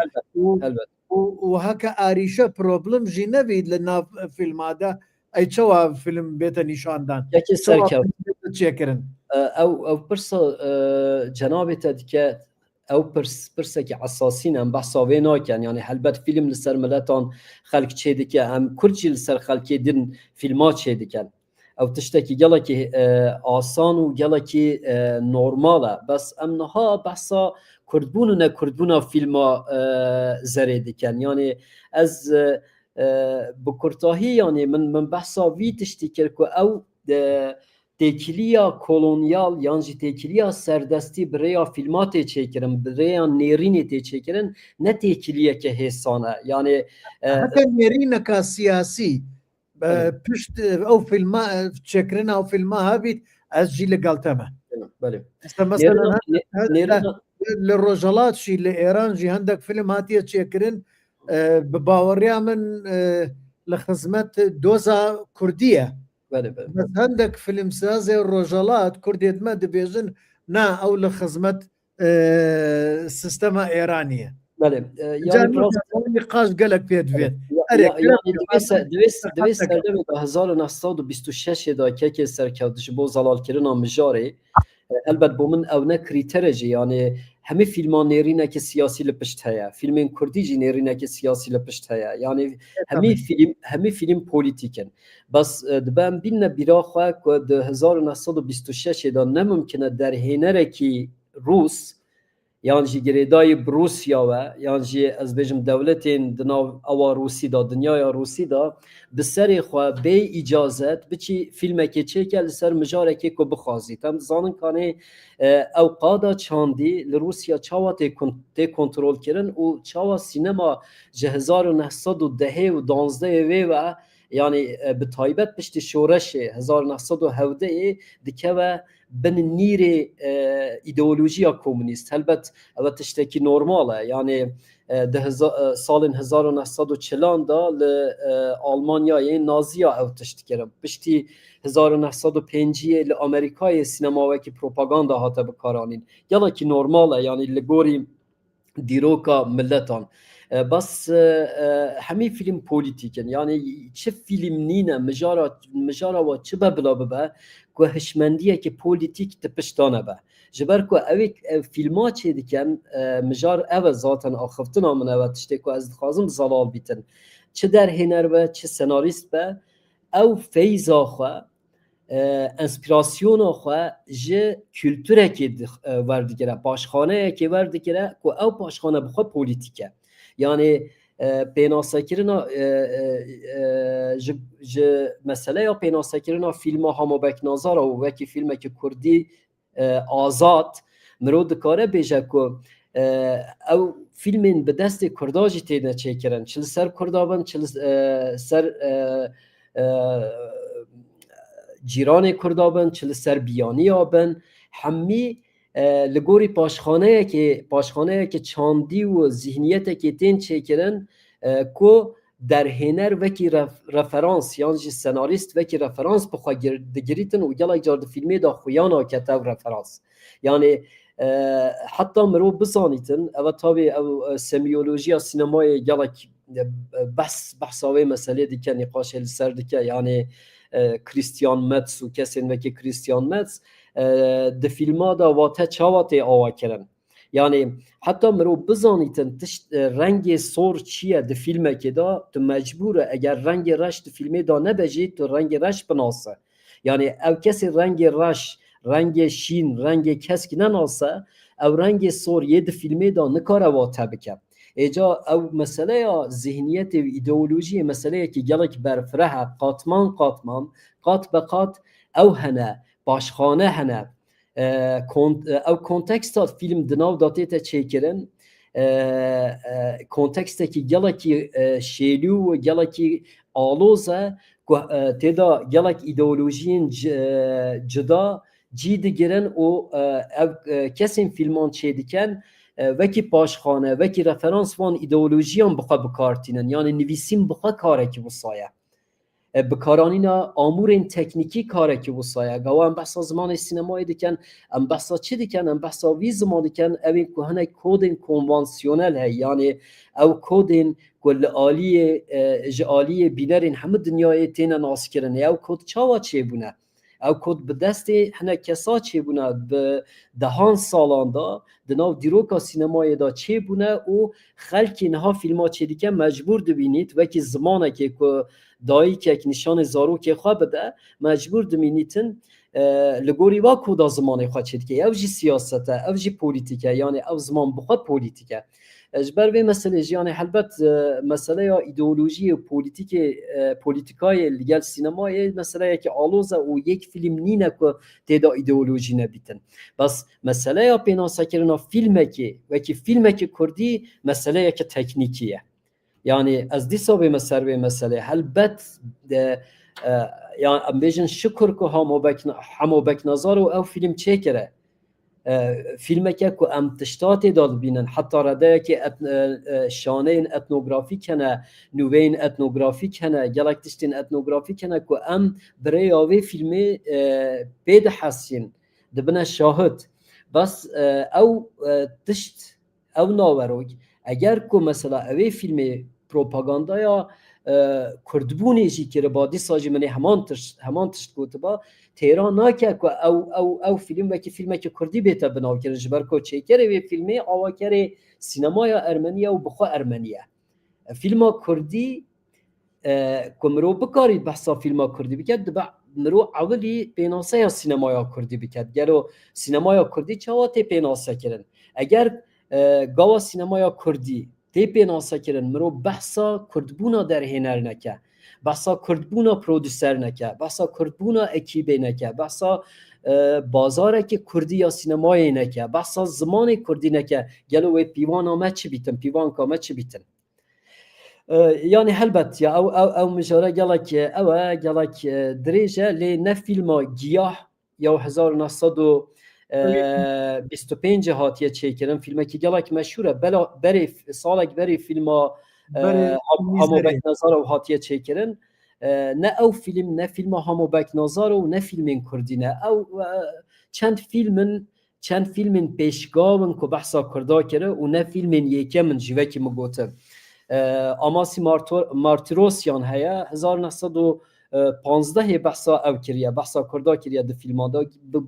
و هەکە ئاریشە پرۆبلمژی نەبیت لە ناو فیلمادا ئەی چەوە فیلم بێتە نیشاندان چێکردن ئەو پرسە جەنابێتە دیکە ئەو پرسێکی عساسین ئەم بەحساوێ ناکەن یعنی هەلبەت فیلم لەسەر ملەتان خەلک چێ دکە ئەم کورجی لەسەر خەلکی دن فیلما چێ دکەن ئەو تشتێکی گەڵێکی ئاسان و گەڵێکی نۆرمالە بەس ئەم نەها بەحسا کوردبوون و نەکوردبوونا فیلما زەرێ دکەن یعنی ئەز بە کورتاهی یعنی من بەحسا وی تشتی کرد و ئەو تێکیلیا کۆلۆنیال یانجی تێکیلیا سەردەستی برەیە فیلما تێچێکردن برەیە نێرینی تێچێکردن نە تێکیلیەکە هێسانە یعنی نێرینەکە سیاسی پشت ئەو فیلما چێکردن ئەو فیلما هەبیت ئەسجی لەگەڵتەمە لە ڕۆژەڵاتشی لە ئێرانجی هەندێک فیلم هاتیە چێکردن بە باوەڕیا من لە خزمەت دۆزا کوردیە هەندێک فیلمسازێ ڕۆژەڵات کوردێتمە دەبێژن نا ئەو لە خزمەت سیستەما ئێرانیە قاش گەلک پێ دوێت 1926 دا کێکێ سەرکەوتش بۆ زەڵالکردنا مژارێ ئەلبەت بۆ من ئەو نە کریتەرەژی یانێ هەمێ فیلمان نێرینێکی سیاسی لە پشت هەیە فیلمین کوردیجی نێرینێکی سیاسی لە پشت هەیە یعنی هەمێ فیلم پۆلیتیکن بەس دەبەم بینە بیراخوا کو 1926 دا نەممکنە دەرهێنەرێکی رووس یانجی گرێدای بروسیاوە یانجی ئەس بێژم دەولەتێن دناو ئەوە رووسیدا دنیاە رووسیدا بسەرێ خوا بێ ئیجازەت بچی فیلمێکی چێکە لەسەر مژارێکی کو بخوازیت ئەم زانن کانێ ئەو قادا چاندی لە رووسیا چاوە تێ کۆنترۆلکردن و چاوە سینەما ji 1910 و 12 وێوە یعنی bi taybet piştî şoreşê 1917 dikeve bin nîrê îdeolojiya komünîst helbet ew tiştekî normal e yani salên 1940 da li Almanyayê naziya ew tişt kirin piştî 1905 li Amerîkayê sinemawekî propaganda hate bikaranîn gelekî normal e yani li gorî dîroka milletan بس همه فیلم پولیتیکن یعنی چه فیلم نینه مجارا و چه بلا ببه که هشمندیه که پولیتیک تپشتانه به جبر که اوی فیلما چه دیکن مجار او ذاتن آخفتن آمنه و تشتی که از دخوازم زلال بیتن چه در هنر به چه سناریست به او فیضا خواه انسپیراسیون خواه جه کلتوره که وردگره پاشخانه که وردگره که او پاشخانه بخواه پولیتیکه yani pênasakirina ji meseleya pênasakirina fîlma Hamobeknazar û wekî filmekî Kurdî azad mirov dikare bêje ku ew fîlmên bi destê Kurda jî têne çêkirin çi li ser Kurda bin çi li ser cîranê Kurda bin çi li ser biyaniya bin hemî li gorî paşxaneyekê çandî û zihniyeteke tên çêkirin ku derhêner wekî referans yan jî senarîst wekî referans bixwe digirîtin û gelek car di filmê da xuyana kete ev referans yani heta mirov bizanîtin ev tabi ev semiyolojiya sinemayê gelek behsa wê meselê dike nîqaşê li ser dike yani Christian Metz û kesên wekî Christian Metz di filma da wate çawa tê ava kirin yani heta mirov bizanîtin tişt rengê sor çi ye di filmekê da tu mecbûr e eger rengê reş di filmê da nebejî tu rengê reş binase yani ev kesê rengê reş rengê şîn rengê keskî nenase ew rengê sor yê di filmê da nikare wate bike êca ew meseleya zihniyetê û îdeolojiyê meseleyekî gelek berfireh e qatman qat be qat ew hene başxane hene ew konteksta film di nav da tête çêkirin کنتکستێکی گەڵێکی شێلی و گەڵێکی ئاڵۆزە تێدا گەڵێک ئیدۆلۆژیین جدا جی digirin û ev kesên filman çê dikin wekî paşxane wekî referans van îdeolojiyan bixwe bikartînin yani nivîsîn bixwe karekî wisa ye bikaranîna amûrên teknîkî karekî wisa ye gawa em behsa zimanê sînemayê dikin em behsa çi dikin em behsa vî ziman dikin ew ên ku hinek kodên konvansiyonel hey yani ew kodên ku li aliyê ji aliyê bînerên hemû dinyayê têne naskirin ew kod çawa çêbûne ew kod bi destê hinek kesa çêbûne bi dehan salan da di nav dîroka sînemayê da çêbûne û xelkê niha filma çê dikin mecbûr dibînît wekî zimanekê ku dayîkek nîşanê zarokê xwe bide mecbûr dimînîtin li gorî va koda zimanê xwe çê dike ev jî siyasete ev jî polîtîk e yani ev ziman bi xwe polîtîk e ji ber vê meselê jî yani helbet meseleya îdeolojiyê û polîtîkayê li gel sînemayê meseleyekî aloz e û yek film nîne ku têda îdeolojî nebîtin bes meseleya pênasekirina filmekê wekî filmekî kurdî meseleyeke teknîkî ye yani ez dîsa vê ser vê meselê helbet yani em bêjin şikur ku hemo beknazar û ew film çêkire filmeke ku em tişta têda dibînin heta redeyekê şaneyên etnografîk hene nûveyên etnografîk hene gelek tiştên etnografîk hene ku em birêya vê filmê pê dihesîn dibine şahid bes ew tişt ew nawerok eger ku mesela evê filmê propagandaya kurdbûnê jî kiriba dîsa jî min ê heman tişt gotiba têra nake ku ew film wekî filmekî kurdî bête binavkirin ji ber ku çêkerê vê filmê avakerê sînemaya Ermeniya û bixwe Ermenî ye filma kurdî ku mirov bikarî behsa filma kurdî bike dibe mirov ewilî pênaseya sînemaya kurdî bike gelo sînemaya kurdî çawa tê pênasekirin eger gawa sînemaya kurdî tê pênasekirin mirov behsa kurdbûna derhêner neke behsa kurdbûna prodûser neke behsa kurdbûna ekîbê neke behsa bazarekî kurdî ya sînemayê neke behsa zimanê kurdî neke gelo wê pîvana me çi bîtin pîvanka me çi bîtin yani helbet ya ew mijare gelek ew e gelek dirêj e lê ne filma giyah ya 1925 hatiye çêkirin filmekî gelek meşhûr e berê salek berê filma hemo beknazar û hatiye çêkirin ne ew film ne filma hemo beknazar û ne filmên kurdî ne ew çend filmên pêşgavin ku behsa kurda kire û ne filmên yêkemin ji vekî min gotin Amasî Martirosyan heye 1915 behsa ev kiriye behsa kurda kiriye di filman da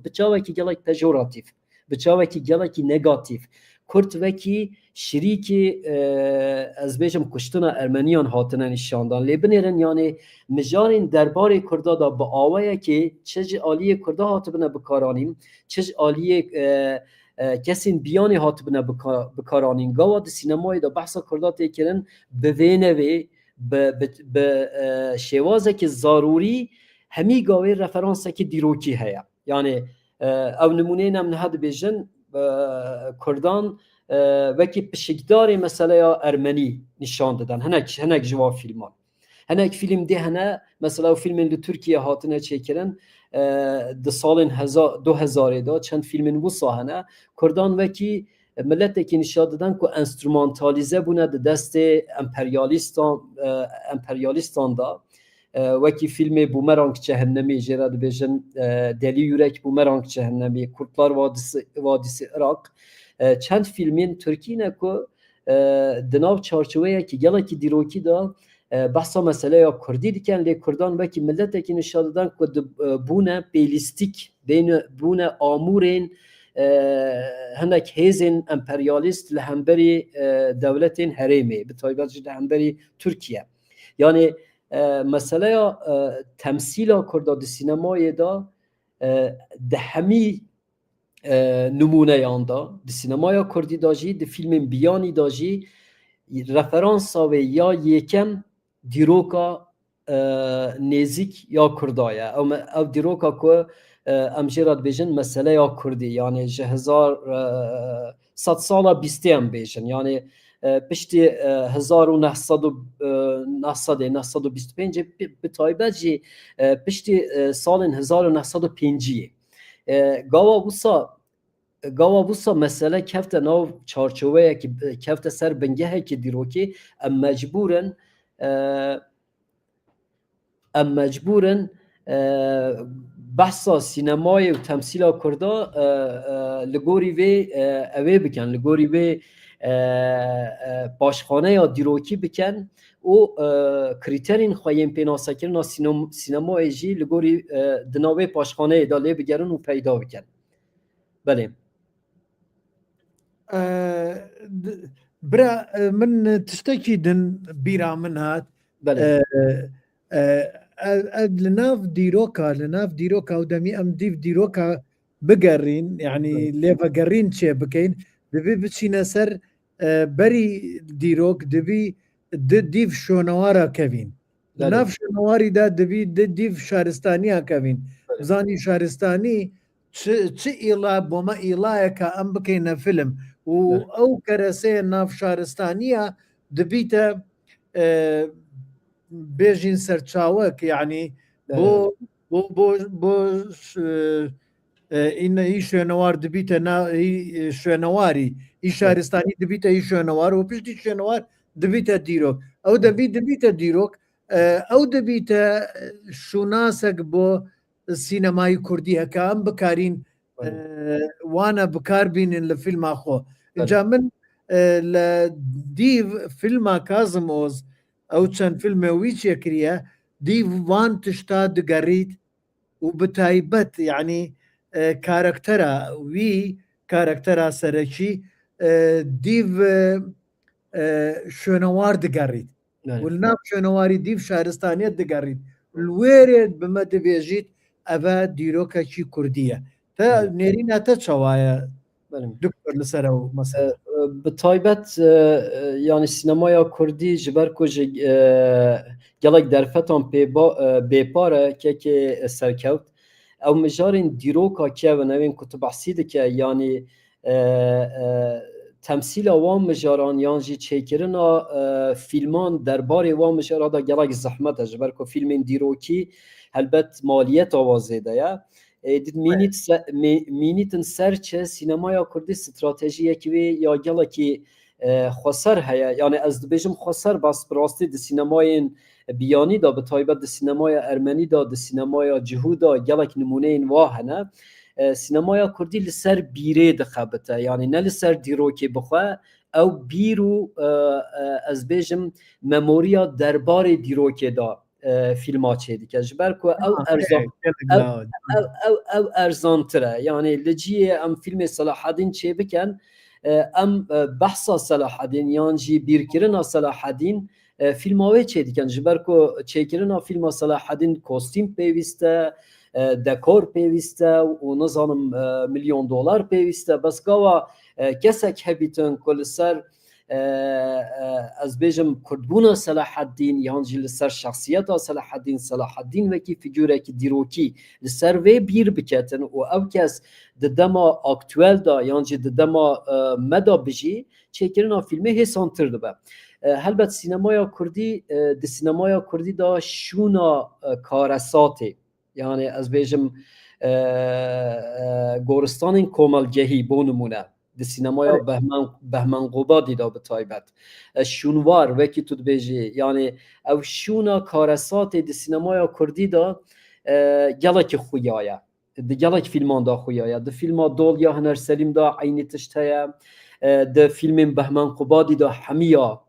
bi çavekî gelek pejoratîv bi çavekî gelekî negatif Kurd wekî şirîkê ez bêjim kuştina Ermeniyan hatine nîşandan lê binêrin yani mijarên derbarê Kurda da bi awayekê çi ji aliyê Kurda hatibine bikaranîn çi ji aliyê kesên biyanê hatibine bikaranîn gawa di sînemayê da behsa Kurda têkirin bi vê nevê bi şêwazekî zarûrî hemî gavê referansekî dîrokî heye yani ew nimûneyên em niha dibêjin Kurdan wekî pişikdarê meseleya Ermenî nîşan didin hinek ji wan filman hinek film dê hene mesela filmên li Tirkiye hatine çêkirin di salên 2000 da çend filmên wisa hene Kurdan wekî milletekî nîşan didin ku enstrûmantalize bûne di destê emperyalîstan da wekî filmê Bumerang Cehennemî jê re dibêjin Delî Yürek Bumerang Cehennemî Kurtlar Vadîsî Iraq çend filmên Tirkî ne ku di nav çarçoveyekî gelekî dîrokî da behsa meseleya Kurdî dikin lê Kurdan wekî milletekî nîşan didin ku bûne pêlîstik bûne amûrên hinek hêzên emperyalîst li hemberî dewletên herêmê bi taybet jî li hemberî Tirkiye yani meseleya temsîla Kurda di sînemayê da di hemî numûneyan da di sînemaya Kurdî da jî di filmên biyanî da jî referansa wê ya yêkem dîroka nêzik ya Kurda ye ew dîroka ku em jê re dibêjin meseleya Kurdî yani ji صد سالا بیستی هم بیشن یعنی پشتی 1925 به تایبت جی پشتی سال 1905 گاوا بوسا مسئله کفت ناو چارچوبه که کفت سر بنگه که دیروکی ام مجبورن بحثا سینمای و تمثیل کرده لگوری وی اوی بکن لگوری وی باشخانه یا دیروکی بکن و کریترین خواهیم پیناسا کرن سینمای جی لگوری دناوی باشخانه داله بگرن و پیدا بکن. بله برا من تشتكي دن بيرا من هات بله لناف ديروكا ودمي ام ديروكا بقرين يعني ليفا قرين شي بكين دبي بتشينا سر بري ديروك دبي ديف شونوارا كافين لناف شونواري دا دبي ديف شارستانيا كافين زاني شارستاني چ إيلا بوما إيلايكا ام بكينا فيلم و او كرسي ناف شارستانيا دبيتا بيجين سرچاوك يعني بو إن هي شوێنەوار دبیتە هی شوێنەواری هی شارستانی دبیتە هی شوێنەوار و پشتی شوێنەوار دبیتە دیرۆک ئەو دبیتە دیرۆک ئەو دەبیتە شوناسەك بۆ سینەمای کوردی هەکە ئەم بکارین وانە بکاربینن لە فیلما خۆ اینجا من لە دیڤ فیلما کازم ئۆز ئەو چەند فیلمێ وی چێکریە دیڤ وان تشتا دگەڕیت و بتایبەت یعنی کارکتەرە وی کارکتەرە سەرەکی دیڤ شوێنەوار دگەڕیت ولناو شوێنەواری دیڤ شارستانیت دگەڕیت لوێرێت بمە دەبێژیت ئەڤە دیرۆکەکی کوردیە تا نێرینەتە چاوایە دکتۆر لەسەرە و مەسەلە بتایبەت یعنی سینەمایا کوردی ji ber ku ji gelek derfetan bêpar e keke serkewt ew mijarên dîroka kevin evên ku tu behsî dike yanî temsîla wan mijaran yan jî çêkirina fîlman derbarê wan mijara da gelek zehmet e ji ber ku fîlmên dîrokî helbet maliyeta wan zêde ye mînîtin serçe sînemaya Kurdî stratejiyekî wê ya gelekî xweser heye yani ez dibêjim xweser bas bi rastî di sînemayên biyanî da bi taybet di sînemaya Ermenî da di sînemaya cihû da gelek nimûneyên wa hene sînemaya Kurdî li ser bîrê dixebite yani ne li ser dîrokê bixwe ew bîr û ez bêjim memoriya derbarê dîrokê da filma çêdike ji ber ku ew erzantir e yani li ciyê em filmê Selahedîn çê bikin em behsa Selahedîn yan jî bîrkirina Selahedîn filma wê çê dikin ji ber ku çêkirina filma Selahedîn kostîm pêwîst e dekor pêwîst e û nizanim milyon dolar pêwîst e bes gava kesek hebîtin ku li ser ez bêjim Kurdbûna Selahedîn yan jî li ser şexsiyeta Selahedîn wekî fîgûrekî dîrokî li ser vê bîr biketin û ew kes di dema aktûel da yan jî di dema me da bijî çêkirina filmê hêsantir dibe helbet sînemaya Kurdî di sînemaya Kurdî da şûna karesatê yani ez bêjim goristanên komelgehî bo nimûne di sînemaya Behmenqobadî da bi taybet şûnwar wekî tu dibêjî yani ew şûna karesatê di sînemaya Kurdî da gelekî xuya ye di gelek fîlman da xuya ye di fîlma Dol ya Huner Selîm da eynî tişt heye di fîlmên Behmenqobadî da hemiya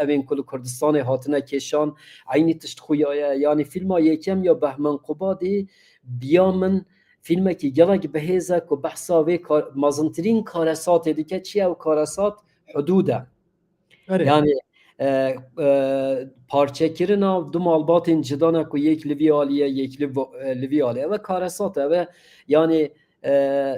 evên ku li Kurdistanê hatine kêşan eynî tişt xuya ye yani fîlma yekem ya Behmenqobadî biya min filmekî gelek bihêz e ku behsa wê mezintirîn karesatê dike çi ew karesat hudûd e yani parçekirina du malbatên cidan e ku yek li vî alî ye yek li vî alî ew karesat e ve yani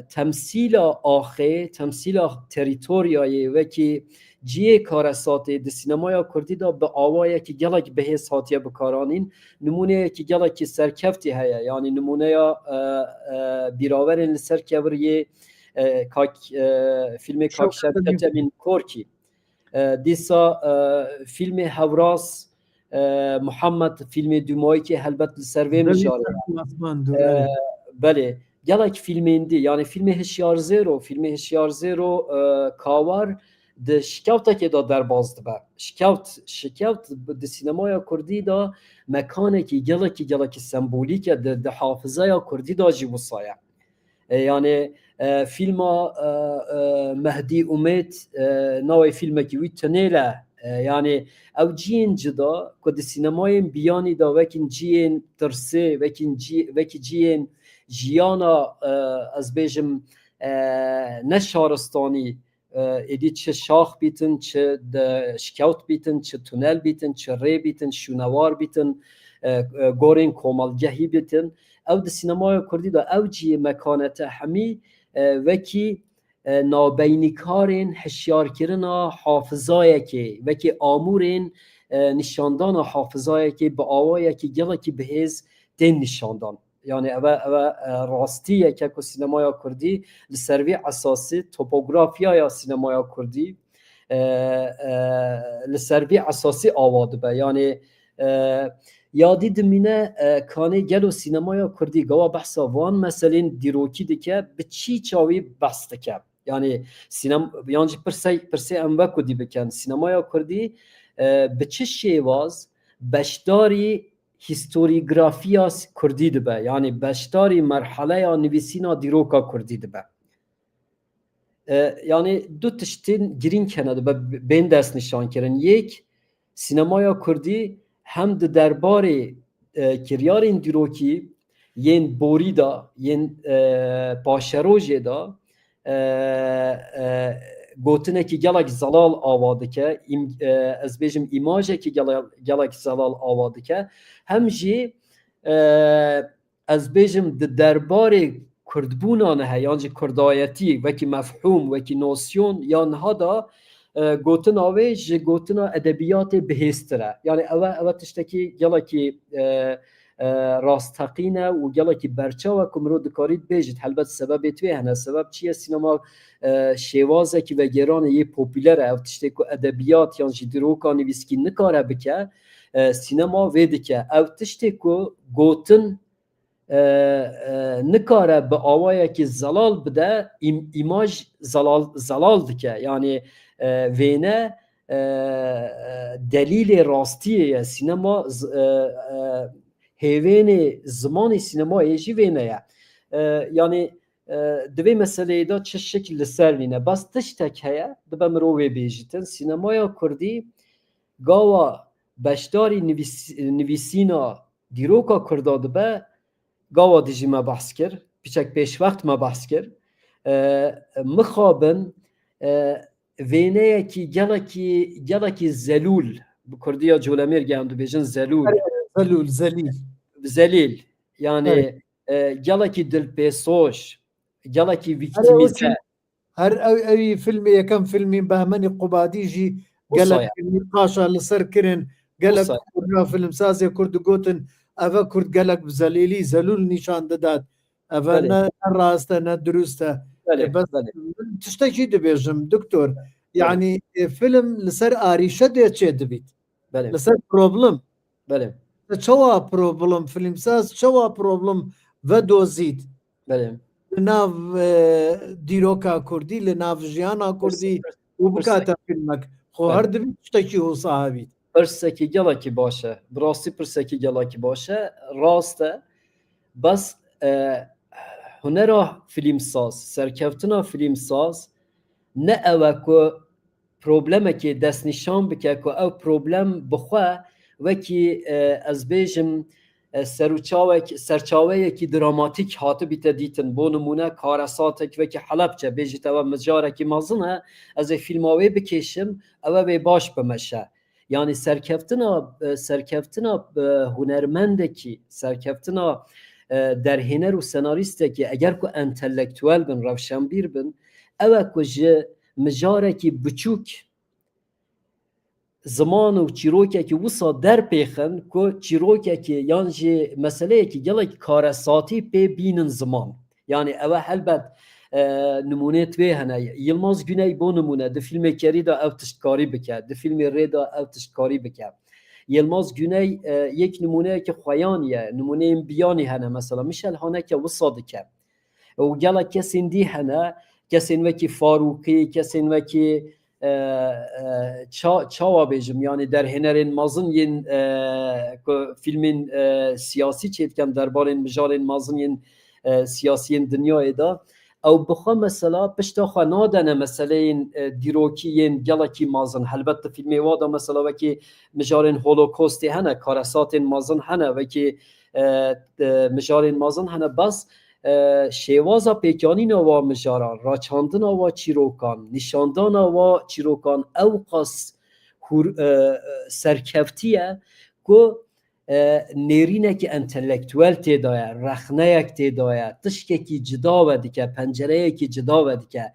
temsîla axê temsîla terîtoryayê wekî ciyê karesatê di sînemaya Kurdî da bi awayekî gelek bihêz hatiye bikaranîn nimûneyekî gelekî serkeftî heye yani nimûneya bîraverên li ser keviriyê فیلم کاک شوکت شوکت امین کورکی دیسا فیلم هوراس محمد فیلم دومایی که هلبت سروی مجاره اسمان دور بله gelek filmindi yani filmi Hişyar Zero kawar di şikewtekê da derbas dibe şikewt di sînemaya Kurdî da mekanekî gelekî sembolîk e di hafızaya Kurdî da jî wisa ye yani filma Mehdi Umêd navê filmekî wî Tunêl e yani ew ciyên cida ku di sînemayên biyanî da wekî ciyên tirsê wekî ciyên jiyana ez bêjim ne şaristanî êdî çi şax bîtin çi şikewt bîtin çi tunel bîtin çi rê bîtin şûnewar bîtin gorên komelgehî bîtin ew di sînemaya Kurdî da ew ciyê mekanete hemî wekî nabeynîkarên hişyarkirina hafizayekê wekî amûrên nîşandana hafizayekê bi awayekî gelekî bihêz tên nîşandan yani ev rastiyeke ku sînemaya Kurdî li ser vê esasî topografiyaya sînemaya Kurdî li ser vê esasî ava dibe yani yadî dimîne kanê gelo sînemaya Kurdî gawa behsa van meselên dîrokî dike bi çî çavî behs dike yani yan jî pirsê em veku dî bikin sînemaya Kurdî bi çi şêwaz beşdarî هیستوریگرافیا کردی دبه یعنی بشتاری مرحله یا نویسینا دیروکا کردی دبه yani دو تشتین گرین کنه دبه بین دست نشان کرن یک سینمایا کردی هم ده درباره کریارین دیروکی ین بوری دا ین پاشروژه دا گوتنه کی gelek zelal avadike ez bêjim imajekî gelek zelal avadike hem jî ez bêjim di derbarê Kurdbûnan he yan jî kurdayetî wekî mefhûm wekî nosyon yan hada gotina wê ji gotina edebiyatê bihêztir e yani ew tiştekî gelekî rastaqîne û gelekî berçav ku mirov dikarî bêjit helbet sebebê twê hene sebeb çi ye sînema şêwazekî vegeranê yê popüler e ew tiştê ku edebiyat yan jî dîroka nivîskî nikare bike sînema vê dike ew tiştê ku gotin nikare bi awayekî zelal bide îmaj zelal dike yani vêne delîlê rastiyê ye sînema hêvênê zimanê sînemayê jî vêne ye yani divê meseleyê da çi şekil li ser vîne bes tiştek heye dibe mirov wê bêjîtin sînemaya Kurdî gawa beşdarî nivîsîna dîroka Kurda dibe gawa dijî me behs kir piçek pêşvext me behs kir mixabin vêneyekî gelekî zelûl bi Kurdiya Colemêr geham dibêjin zelîl yani gelekî dilpêsoş gelekî viktimize her evî filmê yekem filmên Behmenî Qubadî jî gelek nîqaşa li ser kirin gelek filmsazê Kurd gotin ev Kurd gelek bi zelîlî zelûl nîşan didat ev ne rast e ne durust e tiştekî dibêjim doktor yani film li ser arîşe dê çê dibît li ser problem çawa problem filmsaz çawa problem vedozît li nav dîroka Kurdî li nav jiyana Kurdî û bikate filmek xwe her dibît tiştekî wisa hebît pirsekî gelekî baş e bi rastî pirsekî gelekî baş e rast e bes hunera filmsaz serkeftina filmsaz ne ew e ku problemekê destnîşan bike ku ew problem bixwe wekî ez bêjim serçaveyekî dramatîk hatibîte dîtin bo nimûne karesatek wekî Helepçe bêjît ew micarekî mezin e ez ê filma wê bikêşim ew wê baş bimeşe yani serkeftina hunermendekî serkeftina derhêner û senarîstekî eger ku entelektûel bin rewşenbîr bin ew e ku ji micarekî biçûk ziman û çîrokekî wisa derpêxin ku çîrokekî yan jî meseleyekî gelekî karesatî pê bînin ziman yani ew helbet نمونه توی هنه یلماز گونهی بو نمونه ده فیلم کری دا او تشتکاری بکه ده فیلم ری دا او تشتکاری بکه یلماز گونهی یک نمونه که خویانیه نمونه بیانی هنه مثلا میشل هانه که وصاده که و گله کسین دی هنه کسین وکی فاروقی کسین وکی چاوا بیجم یعنی در هنرین مازن ین فیلمین سیاسی چید کم دربارین مجارین مازن ین سیاسیین دنیای دا او بخوا مثلا پشتا خوا نادنه مثلا این دیروکی ین گلکی مازن البته فیلمی وادا مثلا وکی مجارین هولوکوستی هنه کارساتین مازن هنه وکی مجارین مازن هنه بس شێوازە پێکانینەوە مژاران ڕاچاندنەوە چیرۆکان نیشاندانەوە چیرۆکان ئەو قەس سەرکەوتیە کو نێرینێکی ئەنتەلەکتوەل تێدایە ڕەخنەیەک تێدایە تشکێکی جداوە دیکە پەنجەرەیەکی جداوە دیکە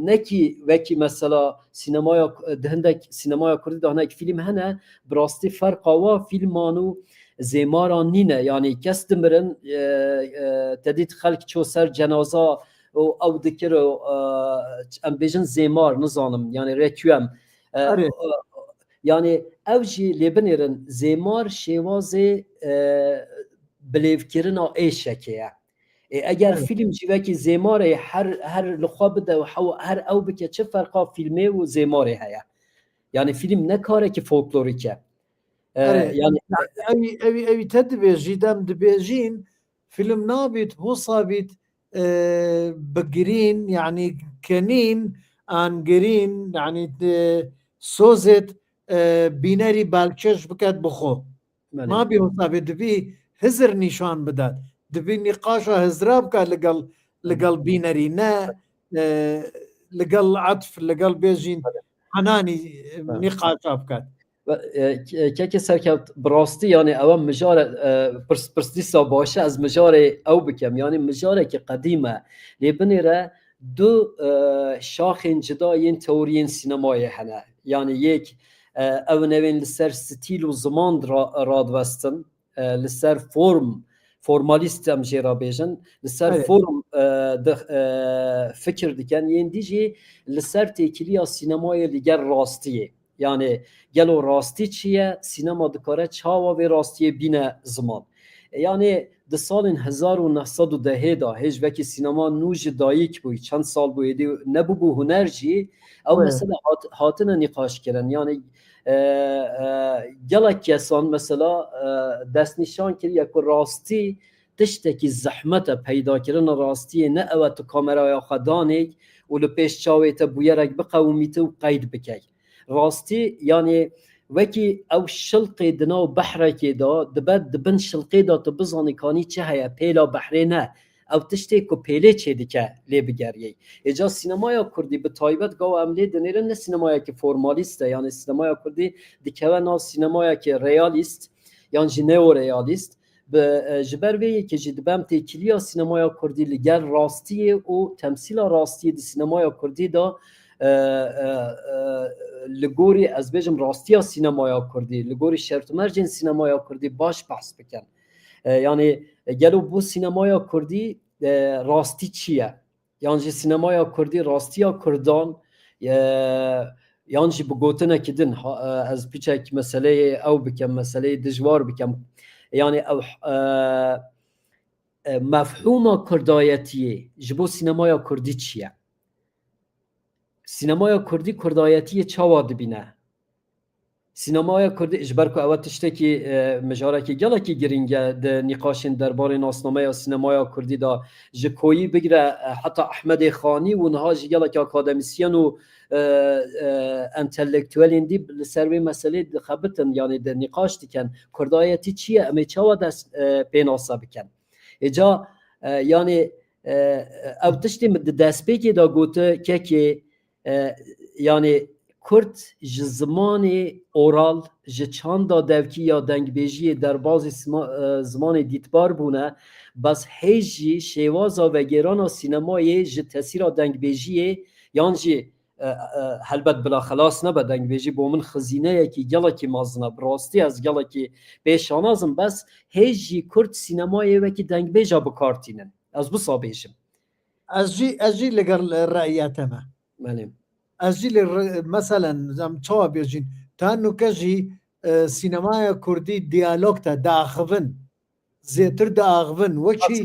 نەکی وەکی مەسەلا سینەمایا هەندێک سینەمایا کوردی دا هەندێک فیلم هەنە بڕاستی فەرقاوە فیلمان و زیماران نینه یعنی کس دمرن تدید خلق چو سر جنازه او دکر ام بیجن زیمار نزانم یعنی ریکویم یعنی او جی لیبنیرن زیمار شیوازه بلیوکرنا ایشکیه اگر فیلم جیوه که زیماره هر لخوا بده و هر او بکه چه فرقا فیلمه و زیماره هیا یعنی فیلم نکاره که فولکلوریکه يعني اوي تدبيجي دام دبيجين فيلم نابت هو صابت بقرين يعني كنين ان قرين يعني سوزت بيناري بالكش بكات بخو ما بي هو صابت دبي هزر نشان بدات دبي نقاشة هزراب كان لقل بيناري نا لقل عطف لقل بيجين حناني نقاشة بكات که سرکوت براستی یعنی اول مجار پرسپرسیسا باشه از مجار او بکم یعنی مجاره که قدیمه لیبنیره دو شاخ جدا این تئورین سینمای هنه یعنی یک او نوین لسر ستیل و زمان رادوستن لسر فرمالیست هم جیرا بیجن لسر فرم فکر دیکن یعنی دیجی لسر تیکیلی سینمای دیگر راستیه yani gelo rastî çi ye sînema dikare çawa vê rastiyê bîne ziman yani di salên 1910 da hêj vekî sînema nû ji dayîk bûyî çend sal bû êdî nebûbû huner jî ew mesela hatine nîqaşkirin yani gelek kesan mesela destnîşan kiriye ku rastî tiştekî zehmete peydakirina rastiyê ne ew tu kameraya xwe danêk û li pêş çavê te bûyerek biqewimîte û qeyd bike راستی یعنی وکی او شلقی دنا و بحرکی دا دبد دبن شلقی دا تو بزانی کانی چه هیا پیلا بحره نه او تشتی که پیله چه دیکه لی بگریه اجا سینمایا کردی به تایبت گاو عملی دنیرن نه سینمایا که فرمالیسته یعنی سینمایا کردی دیکه و نا سینمایا که ریالیست یعنی جی نیو ریالیست به جبر وی که جدبم تیکیلیا سینمایا کردی لگر راستیه و تمثیل راستیه دی سینمایا کردی دا لگوری از بیجم راستیا سینمایا کردی لگوری شرط مرجین سینمایا کردی باش بحث بکن یعنی گلو بو سینمایا کردی راستی چیه یعنی سینمایا کردی راستیا کردان یعنی بگوتنه کدن از پیچک مسئله او بکم مسئله دجوار بکم یعنی او مفهوم کردایتیه جبو سینمایا کردی چیه سینمای کردی کردایتی چاوا دبینه سینمای کردی اجبر کو اوت تشتکی مجاره کی گله کی گرینگه د نقاشین دربار ناسنامه یا سینمای کردی دا جکویی بگیره حتی احمد خانی و نها گله کی اکادمیسین و انتلکتوالین دی سروی مسئله خبرتن یعنی د نقاش دیکن کردایتی چیه امی چاوا دست پیناسا بکن اجا یعنی او تشتی دست بگی دا گوته که yani Kürt ji zimanê oral ji çanda devkî ya dengbêjiyê derbasî zimanê dîtbar bûne bes hêj jî şêwaza vegerana sînemayê ji tesîra dengbêjiyê yan jî helbet bila xelas nebe dengbêjî bo min xizîneyekî gelekî mezin e bi rastî ez gelekî pêşanazim bes hêj jî Kürt sînemayê wekî dengbêja bikartînin ez wisa bêjim ئەژی لەگەڵ ڕایەتەمە بله ئەژی مەسەەن زەم چاوە بێژین تا نوکەژی سینەمایە کوردی دیالۆگتە داخبن زێتر داغبن وەکی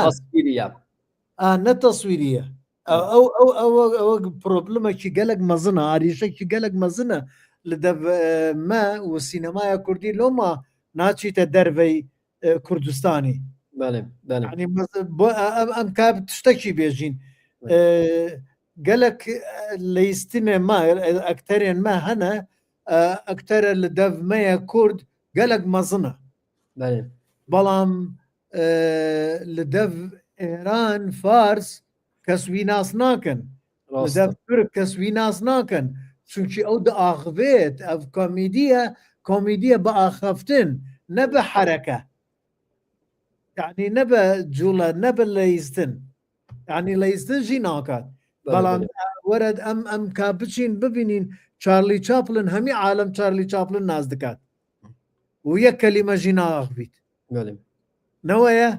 تصویریە نەتەسویریە ئەو پرۆبلمێکی گەلک مەزنە ئاریشەکی گەلک مەزنە لە دەمە و سینەمایە کوردی لۆمە ناچیتە دەرەوەی کوردستانی ئەم کا تشتێکی بێژین gelek leyistînê me ekterên me hene ektere li dev me ye Kurd gelek mezin e belam li dev Êran Fars kes wî nas nakin li dev Türk kes wî nas nakin çunkî ew diaxivêt ev komîdiye biaxeftin ne bi hereke yani ne bi cûle ne bi leyistin yani leyistin jî nakat بەڵام وەرە ئەم کا بچین ببینین چارلی چاپلن هەمی عالم چارلی چاپلن ناز دکات و یەک کەلیمەژی ناغبیت نەوەیە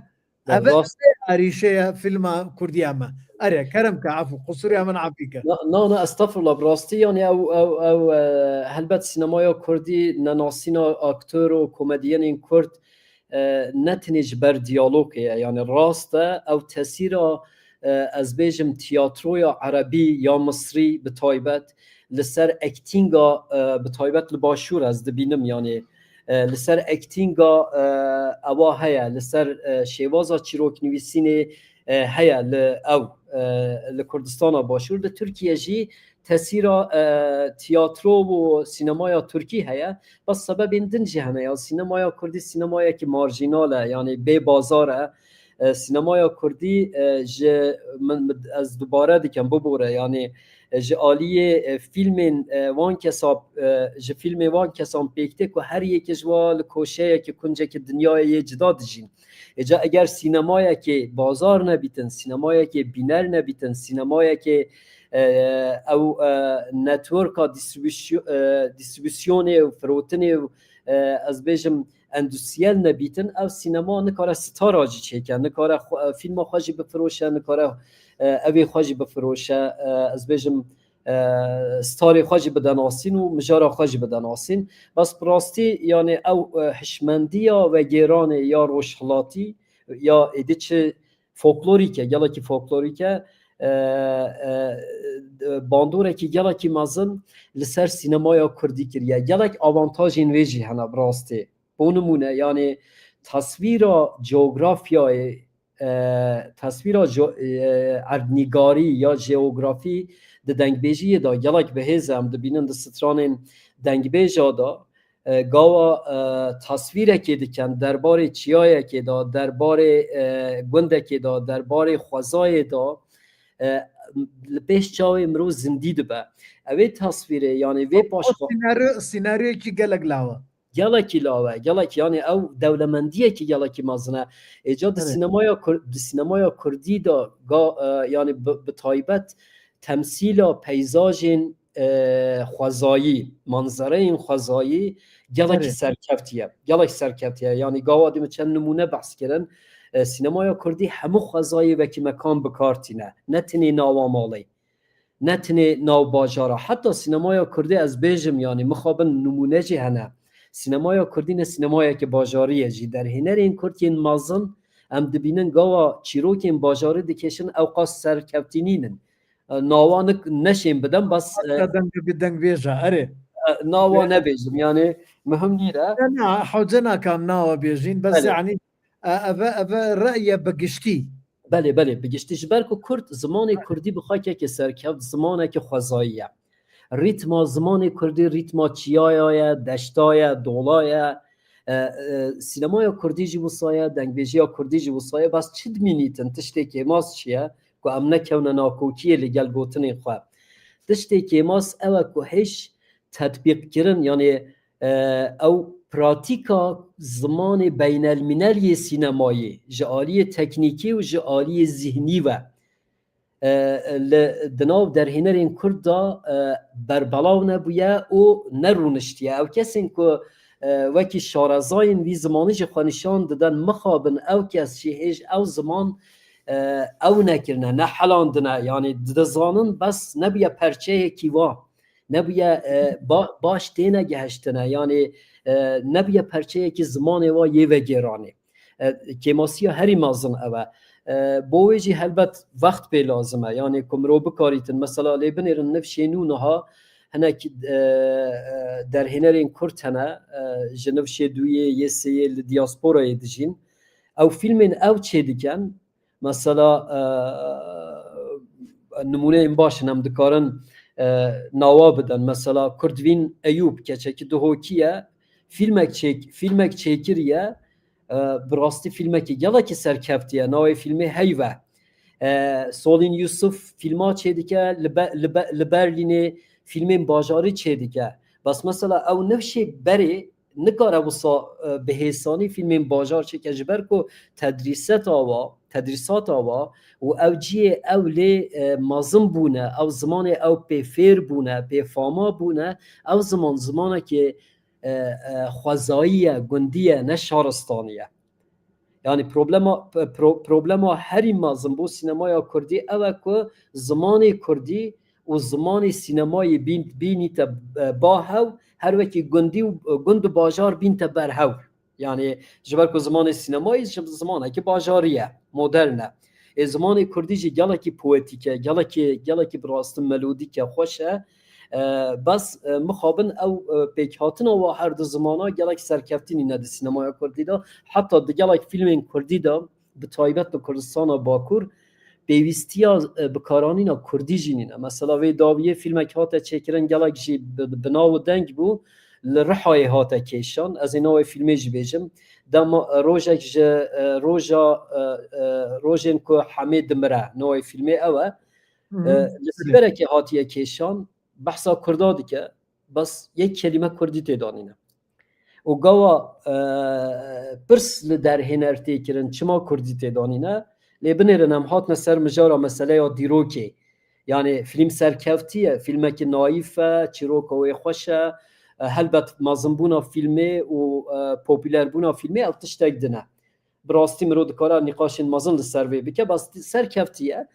ئەریشەیە فیلمە کوردیامە ئەرێ کەرم کە عفو قوسوری من عفیکە نه ئەستەفرڵە بڕاستی یانی ئەو هەلبەت سینەمایە کوردی نەناسینە ئاکتۆر و کۆمەدیەنین کورد نەتنیش بەر دیالۆگەیە یانی ڕاستە ئەو تەسیرە از بیجم تیاترویا عربی یا مصری به تایبت لسر اکتینگا به تایبت لباشور از دبینم یعنی لسر اکتینگا اوا هیا لسر شیوازا چیروک نویسینه هیا او لکردستان باشور ده ترکیه جی تاثیر تیاترو و سینمای ترکی هیا بس سبب این دنجی همه یا سینمای کردی سینمایی که مارجیناله یعنی بی بازاره سینمای کردی من از دوباره دیکم ببوره یعنی عالیه فیلم وان کسان پیکته که هر یک جوال کوشه که کنجه که دنیای جدا دجین اجا اگر سینمایی که بازار نبیتن سینمایی که بینر نبیتن سینمایی که او نتورک دیستریبیوشن و فروتن از بیجم اندوستریال نبیتن او سینما نکاره ستار آجی چیکن نکاره فیلم خواهی بفروشه نکاره اوی خواهی بفروشه از بیجم ستاری خواهی بدناسین و مجاره خواهی بدناسین بس براستی یعنی او حشمندی و گیران یا روشخلاتی یا ایده چه فولکلوریکه گلا کی فولکلوریکه باندوره که گلا کی مازن لسر سینمای کردی کریه گلا کی آوانتاژ این ویجی هنه براستی بونمونه یعنی تصویر اردنگاری یا جیوگرافی ده دنگبیجی دا گلک به هزم ده بینن ده ستران دنگبیجا دا گاوا تصویره که دکن درباره چیایه که دا درباره گنده که دا درباره خوزای دا پیش چاوی امروز زندید به اوی تصویره یعنی وی پاش سیناریو کی گلک لاوه گلکی لاوه گلکی یعنی او دولمندیه که گلکی مازنه ایجاد سینمای کردی دا یعنی به تایبت تمثیل پیزاج خوزایی منظره این خوزایی گلکی سرکفتیه یعنی گاوا دیمه چند نمونه بحث کردن سینمای کردی همه خوزایی و که مکان بکارتینه نتنی ناوامالی نتنی ناو باجارا حتی سینمای کردی از بیجم یعنی مخابن نمونه جی هنه سینمای کردی نه سینمایی که باجاریه جی در هنر این کرد که این مازن هم دبینن گاوا چیروک این باجاری دکشن اوقات سرکفتینینن ناوان نشیم بدن بس دنگ بیجا اره ناوا نبیجم یعنی مهم نیره نه حوزنا کام ناوا بیجین بس یعنی اوه رأی بگشتی بله بگشتی جبر که کرد زمان کردی بخواه که سرکفت زمانه که خوزاییه ریتم زمان کردی ریتم چیایه دشتایه دولایه سینمای کردی جی وصایه دنگبیجی کردی جی وصایه بس چی دمینیتن تشتی که ماست چیه که ام نکونه ناکوکیه لگل گوتنی خواه تشتی که ماست اوه که هیچ تطبیق کرن یعنی او پراتیکا زمان بین المللی سینمایی جعالی تکنیکی و جعالی ذهنی و دناو در هنر این کرد دا بربلاو نبویه و نرونشتیه او کسی که وکی شارزاین وی زمانی جه خوانشان دادن مخابن او کس شیهش او زمان او نکرنه نه حلاندنه یعنی دزانن بس نبیه پرچه کیوا نبیه باش تینه گهشتنه یعنی نبیه پرچه که زمان و یه و گرانه کماسی هری مازن اوه بویجی هلبت وقت به لازمه یعنی کمرو بکاریتن مثلا لیبنیرن نفشینو نها هناك در هنرين كرتنا جنب شدوية يسي الدياسبورا يدجين او فيلمين او تشيدكن مثلا نمونه باش نم دكارن نوا بدن مثلا كردوين ايوب كچك دهوكيه فيلمك چيكريه براستي فيلمك يلا كي سركفتيه ناوي فيلمي هيوه سولين يوسف فيلما چيدكه لبرلينه فیلم باجاری چه دیگه بس مثلا او نفشی بری نکاره وسا به حسانی فیلم باجار چه که جبر کو تدریسات آوا و او جی او لی مازم بونه او زمان او پی فیر بونه پی فاما بونه او زمانه که خوزاییه گندیه نه شارستانیه یعنی پروبلما هری مازم بو سینمای کردی او که زمان کردی و زمان سینمای بینیت با هاو هر وکی گند باجار بینت بر هاو یعنی جبر که زمان سینمای زمانه که باجاریه مدرنه زمان کردی جی گله کی پویتیکه گله کی براست ملودیکه خوشه بس مخابن او پیک هاتن و هر دو زمانه گله کی سرکفتینی نه سینمای کردی دا حتی گله فیلم کردی دا به تایبت به کردستان باکور پیوستیا بکارانینا کردی جینینا مثلا وی داویه فیلمک هاته چکرن گلک جی بناو دنگ بو لرحای هاته کشان از اینا فیلمی جی بیجم دم روژن که حمید مره نوع فیلمی اوه لسبره که هاتیه کشان بحثا کردادی که بس یک کلمه کردی تیدانینه و گاوا پرس لدر هنرتی کرن چما کردی تیدانینه لیبنیرن هم هات نسر مجارا مسئله یا دیروکی یعنی فیلم سرکفتیه فیلمه که نایفه چیروکوی خوشه هلبت مازنبونا فیلمه و پوپیلر بونا فیلمه او تشتک دنه براستی مرو دکارا نقاشین مازن لسر وی بکه بس سرکفتیه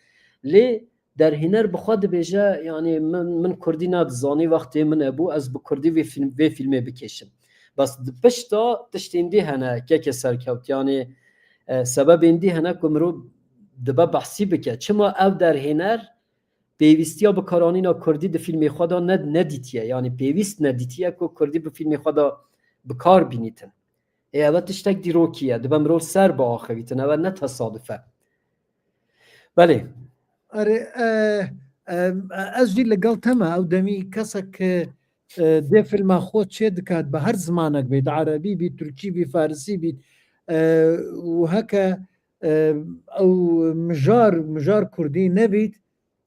لی در هنر بخواد بیجه یعنی من کردی ندزانی وقتی من ابو از بکردی وی فیلمه بکشم بس پشتا تشتیندی هنه که سرکفت یعنی سبب اندی هنه که مرو دبا بحثی بکه چما او در هنر پیوستیا به کارانینا کردی ده فیلم خدا ندیتیه یعنی پیوست ندیتیه که کردی به فیلم خدا بکار بینیتن اوه تشتک دیروکیه دبا مرو سر با آخویتن اوه نه تصادفه بله اره از جی لگل تمه او دمی کسک ده فیلم خود چه دکات به هر زمانک بید عربی بید ترکی بید فارسی بید و هکا او مجار کردی نبید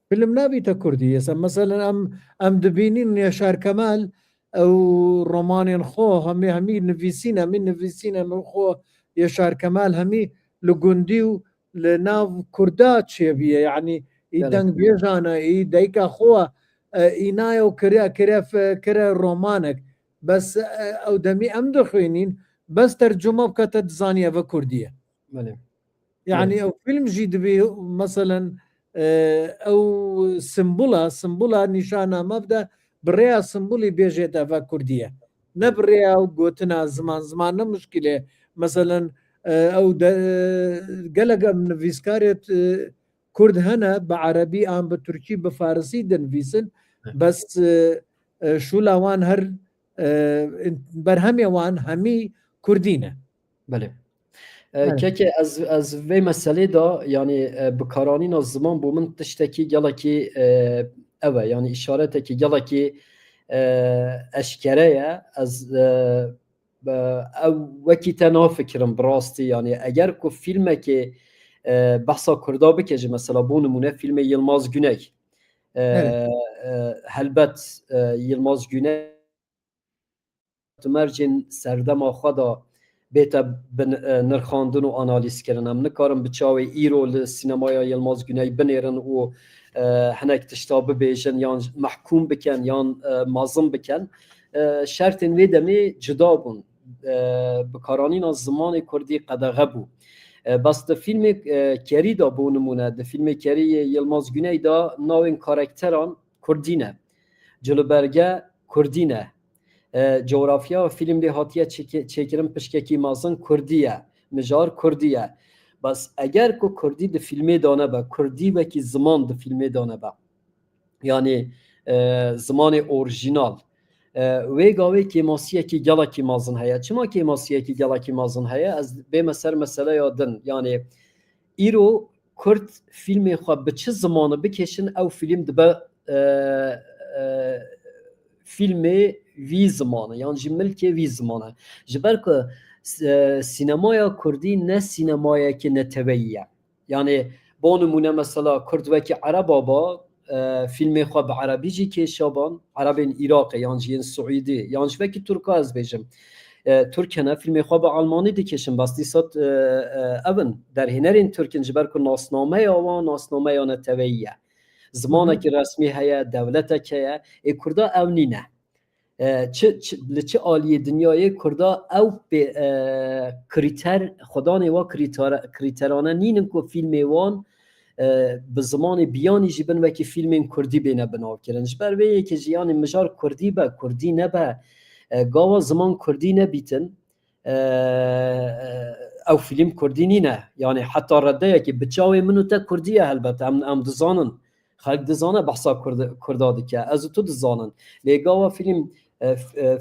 فیلم نبید کردی مثلا ام دبینین یاشار کمال او رومانین خو همی نویسین خو یاشار کمال همی لگندی و لناو کردات چه بیه یعنی ایدنگ بیجانه ای دایکا خو اینایو کرا رومانک بس او دمی ام دخوینین بس ترجمه بكت تزانيه بكرديه يعني او فيلم جيد بي مثلا او سمبولا نشانه مبدا بريا سمبولي بيجيتا بكرديه نبريا وقوتنا زمان مشكله مثلا او قلق من فيسكاريت كرد هنا بعربي ام بتركي بفارسي دنفيسن بس شو لاوان هر برهمي وان همي کردینه بله که از وی مسئله دا یعنی بکارانین از زمان بو من تشتکی گله که اوه یعنی اشارته که گله که اشکره از وکی تنها فکرم براستی یعنی اگر که فیلمه که بحثا کردا بکجه مثلا بو نمونه فیلم یلماز گونی هلبت یلماز گونی مرجن سردم خدا بیتا نرخاندن و آنالیز کردن هم نکارم بچاوی ایرو لسینمای یلماز گونی بنیرن و هنک تشتابه بیشن یا محکوم بکن یا مازم بکن شرط وی دمی جدا بون بکارانین از زمان کردی قدغه بو بس د فیلم کری دا بو نمونه د فیلم کری یلماز گونی دا ناوین کارکتران کردینه جلوبرگه کردینه جغرافیا فیلم دی هاتیه چکرم پشککی مازن کردیه مجار کردیه بس اگر که کردی د فیلم دانه با کردی و کی زمان د فیلم دانه با یعنی زمان اورجینال وی گاوی که ماسیه که گلا کی مازن هیا چما که ماسیه که گلا کی مازن هیا از به مسئله یادن یعنی ایرو کرد فیلم خواب به چه زمانه بکشن او فیلم دبا فیلم وی زمانه یعنی جمل که وی زمانه جبر که سینمای کردی نه سینمایی که نتوییه یعنی با نمونه مثلا کرد و که عرب با فیلم خواب عربی جی که شابان عرب عراق یعنی جین سعودی یعنی وکی ترکا از بیجم ترکیه فیلم خواب آلمانی دیکشم بس دیسات اون در هنرین ترکین جبر که ناسنامه یا ناسنامه یا نتوییه زمانه که رسمی هیا دولته که کردا اونی نه چه عالی دنیای کردا او به کریتر خدا نوا کریترانه نینن که فیلم وان به زمان بیانی جیبن و که فیلم کردی بینه بناو کرنش بر وی که جیان مجار کردی با کردی نبا گاوا زمان کردی نبیتن او فیلم کردی نینه یعنی حتی رده که بچاوی منو تا کردیه البته ام دزانن خلق دزانه بحثا کرداده که از تو دزانن لگاوا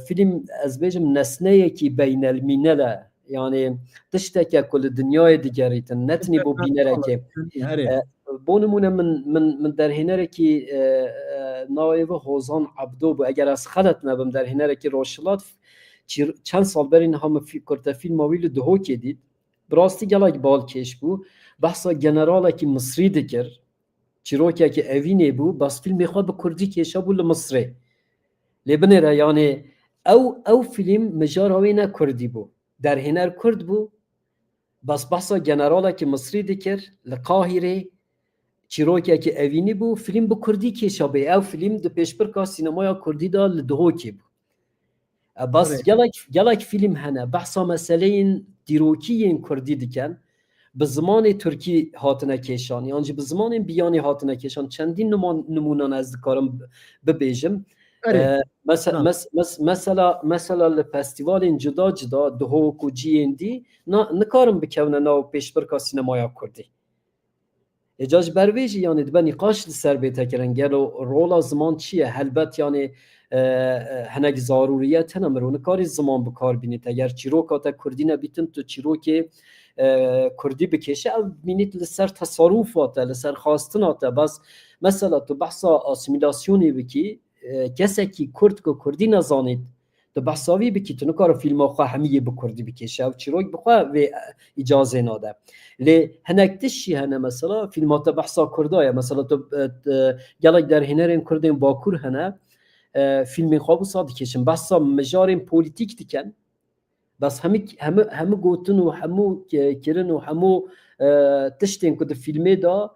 فیلم از بیجم نسنه که بین المینله یعنی تشته که کل دنیای دیگریتن نتنی بو بینره که بونمونه من در هنره که نایو حوزان عبدو بو اگر از خلط نبم در هنره که روشلات چند سال برین همه کرده فیلم آویل دهو که دید براستی گلک بال کش بو بحثا جنراله که مصری دکر چیروکه که اوینه بو بس فیلم خواه به کردی کشا بو لمصری لبنره یعنی او فیلم مجاراوی نه کردی بو در هنر کرد بو بس بحثا جنراله که مصری دکر لقاهره چیروکه که اوینی بو فیلم به کردی کشا بی او فیلم ده پیشبر که سینمای کردی دا لدهو که بو بس گلک فیلم هنه بحثا مسئله این دیروکی این کردی دکن به زمان ترکی هاتنه کشان یعنی به زمان بیانی هاتنه کشان چندین نمونان از دکارم ببیجم مثلا لفستیوال جدا دهوک و جی این دی نکارم بکونه ناو پیشبر که سینمایا کردی اجاج برویجی یعنی دبا نقاش لسر بیتا کرن گلو رولا زمان چیه هلبت یعنی هنگ ضروریت هنه مرونه کاری زمان بکار بینید اگر چیروکاتا کردی نبیتن تو چیروکی کردی بکشه او بینید لسر تصاروفاتا لسر خواستناتا بس مثلا تو بحثا آسیمیلاسیونی بکی کسی که کرد که کردی نزانید تو بحثاوی بکی تو نکار فیلم خواه همیه بکردی بکشه و چیروک بخواه و اجازه ناده لی هنکتشی هنه مثلا فیلمات بحثا کردایه مثلا تو گلک در هنرین کردین باکور هنه فیلم خواه بسا دیکشن بحثا مجارین پولیتیک دیکن بس همه گوتن و همه کرن و همه تشتین که ده فیلمه دا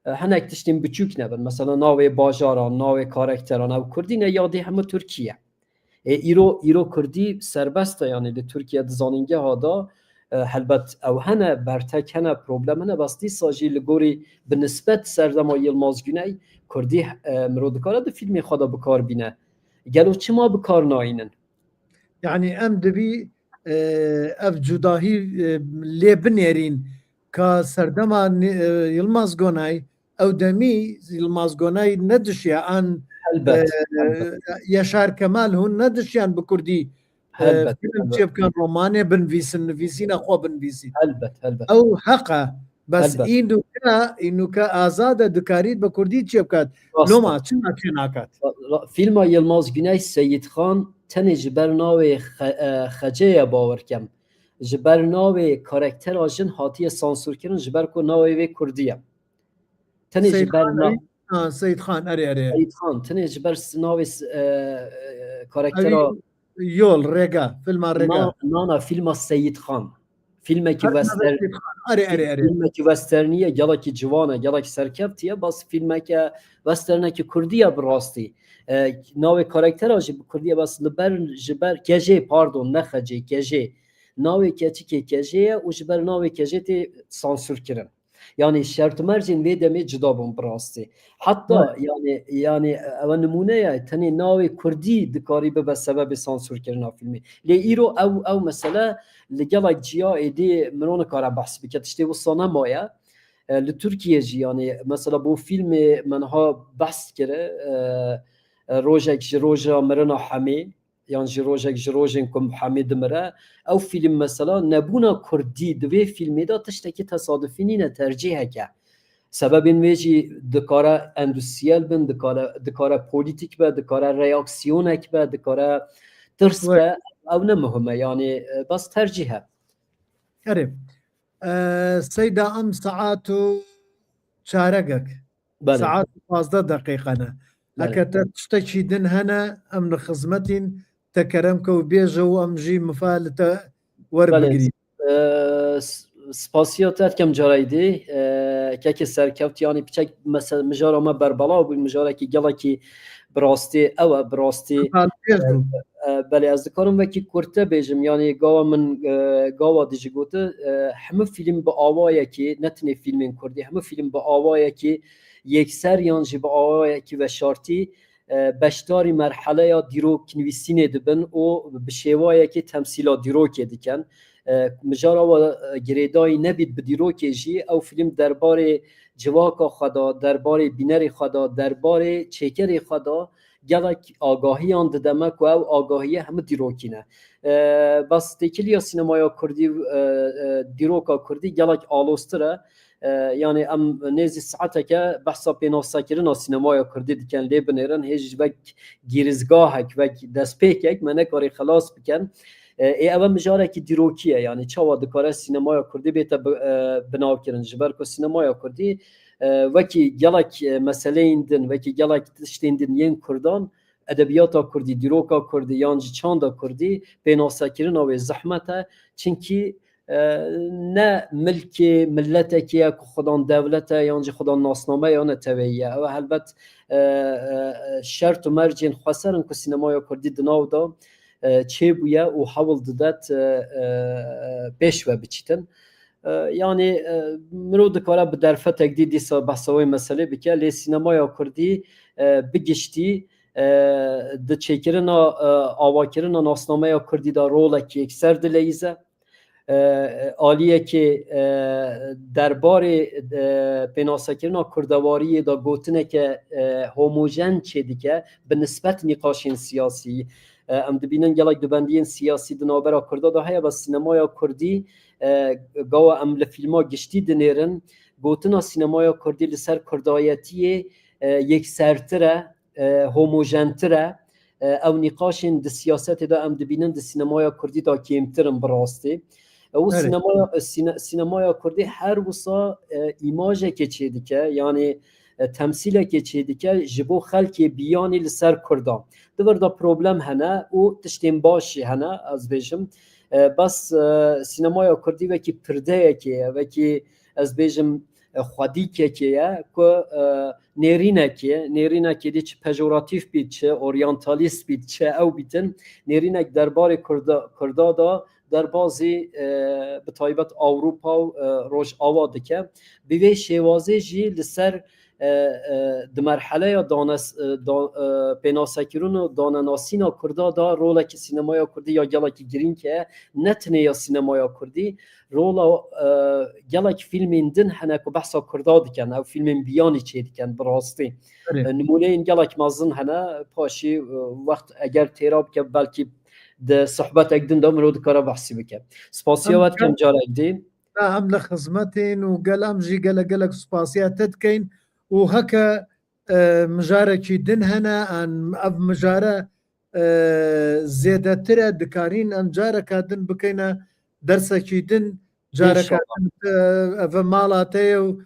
هنک تشتین بچوک نبن مثلا ناوی باجاران ناوی کارکتران او کردی نه یادی همه ترکیه ایرو کردی سربسته یعنی ده ترکیه دزانینگه ها دا هلبت او هنه برتک هنه پروبلم هنه بس دی ساجی لگوری به نسبت سردما یلماز گونه کردی مرودکاره ده فیلمی خدا بکار بینه گلو چه ما بکار ناینن یعنی ام دبی اف جداهی لبنرین که سردما یلماز گونای او دمی یلماز گونای ندشیا ان یاشار کمال هون ندشیان بکردی فیلم چیب کن رومانه بنویسن نویسین خو بنویسین او حقه بس اینو که آزاده دکارید بکردی چیب کد لوما چنا کناکت فیلم یلماز گونای سید خان تنه جبر ناوی خجه باور کم جبر ناوی کارکتر آجن حاتی سانسور کرن جبر کو ناوی کردیه تنه جبر سید خان سید خان تنه جبر ناوی کارکتر یول رگا فیلم رگا نه فیلم سید خان فیلم کی وستر فیلم کی وسترنیه گلا کی جوانه گلا کی سرکبتیه بس فیلم کی وسترنه کی کردیه براستی ناوی کاراکتر آجی کردیه بس لبر جبر کجه پاردون نخجه کجه ناوێکە چ کێکەژەیە و ji ber navê kêjê tê sansûrkirin. Yani şert mercên vê demê cida bûn bi rastî. Heta yani ew nimûne ye tenê navê Kurdî dikarî bibe sebebê sansûrkirina filmê. Lê îro ew mesele li gelek ciya êdî min nikare behs bike tiştê wisa nemaye. Li Tirkiye jî yani mesela bo filmê min ha behs kire rojek ji roja mirina Hemê yan ji rojek ji rojên ku Hemê dimire ew film mesela nebûna Kurdî di vê filmê de tiştekî tesadüfî nîne tercîheke. Sebebên wê jî dikare endüstriyel bin, dikare polîtîk be, dikare reaksiyonek be, dikare tirs be, ew ne muhim e yani bas tercîh e. Erê seyda em saet û çaregek saet 15 deqîqe ne. Heke te tiştekî din hene em li xizmetîn te kerem ke û bêje û em jî mifa li te werbigirîn. Spasiya te kem carayî kekê serkevt yanî piçek mijara me berbela bû mijarekî gelekî bi rastî ew e bi rastî belê ez dikarim vekî Kurd te bêjim yanî gawa min gawa dijî gotu hemû film bi awayekî ne tenê filmên Kurdî hemû film bi awayekî yekser yan jî bi awayekî veşartî beşdarî merheleya dîroknivîsînê dibin û bi şêwayekî temsîla dîrokê dikin. Mijara we girêdayî nebît bi dîrokê jî ew film derbarê civaka xwe da, derbarê bînerê xwe da, derbarê çêkerê xwe da gelek agahiyan dideme ku ew agahiye hemû dîrokî ne. Bas têkiliya sînemaya Kurdî dîroka Kurdî gelek alostir e. Yani em nêzî saeteke behsa pênasakirina sînemaya Kurdî dikin lê binêrin hêj vek gîrizgahek vek destpêkek me nekarî xelas bikin. Ev mijarekî dîrokî ye yani çawa dikare sînemaya Kurdî bête binavkirin ji ber ku sînemaya Kurdî wekî gelek meseleyên din wekî gelek tiştên din yên Kurdan edebiyata Kurdî dîroka Kurdî yan jî çanda Kurdî pênasakirina wê zehmet e çinkî ne milkê milletekî ye ku xudan devlet e yan jî xudan nasname yan tevê ye ew helbet şert û mercên xweserin ku sînemaya Kurdî di nav da çêbûye û hewl didet pêş ve biçîtin. Yani mirov dikare bi derfetek dî dîsa behsa wê meselê bike lê sînemaya Kurdî bigiştî di çêkirina avakirina nasnameya Kurdî da rolekî yekser dileyîze. Aliyekê derbarê pênasakirina kurdewariyê da gotineke homojen çê dike bi nisbet nîqaşên siyasî. Em dibînin gelek dibendiyên siyasî di navbera Kurda da heye bes sînemaya Kurdî gawa em li filma giştî dinêrin gotina sînemaya Kurdî li ser kurdayetiyê yeksertir e homojentir e ew nîqaşên di siyasetê de em dibînin di sînemaya Kurdî da kêmtirin bi rastî. Ew sînemaya Kurdî her wisa îmajekê çê dike yani temsîlekê çê dike ji bo xelkê biyanî li ser Kurdan. Divir da problem hene û tiştên başî hene ez bêjim bes sînemaya Kurdî wekî pirdeyekê ye wekî ez bêjim xwedîkekê ye ku nêrînekê dî çi pejoratîv bît çi oryantalîst bît çi ew bîtin nêrînek derbarê Kurda da derbazî bi taybet Awropa û Rojava dike bi vê şêwazê jî li ser di merheleya pênasakirîn û danenasîna Kurda da rolekî sînemaya Kurdî ya gelekî girîng ye ne tenê ya sînemaya Kurdî rola gelek filmên din hene ku behsa Kurda dikin ew filmên biyanî çê dikin bi rastî. Nimûneyên gelek mezin hene paşî wext eger têra bike belkî di sohbetek din de mirov dikare behsî bike. Spasiya we dikim carek dî. Em li xizmetên û gel em jî gelek spasiya te dikein û heke mijarekî din hene ev mijare zêdetir e dikarîn em careka din bikeyne dersekî din careka ev mala te ye û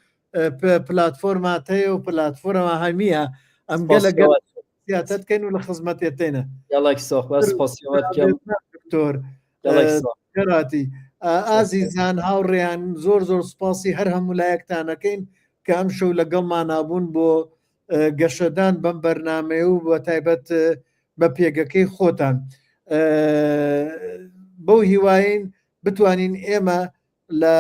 platforma te ye û platforma hemî em gelek te dikein û li xizmetê te ne. Gelek sax spasiya we dikim. Doktor Geratî azîzan hawrêyan zor spasî her hemû layektan ekein ke em şew legelman nabûn bo geşedan bem bername û bi taybet bi pêgekey xotan. Bo hîwayên بتوانین ئێمە لە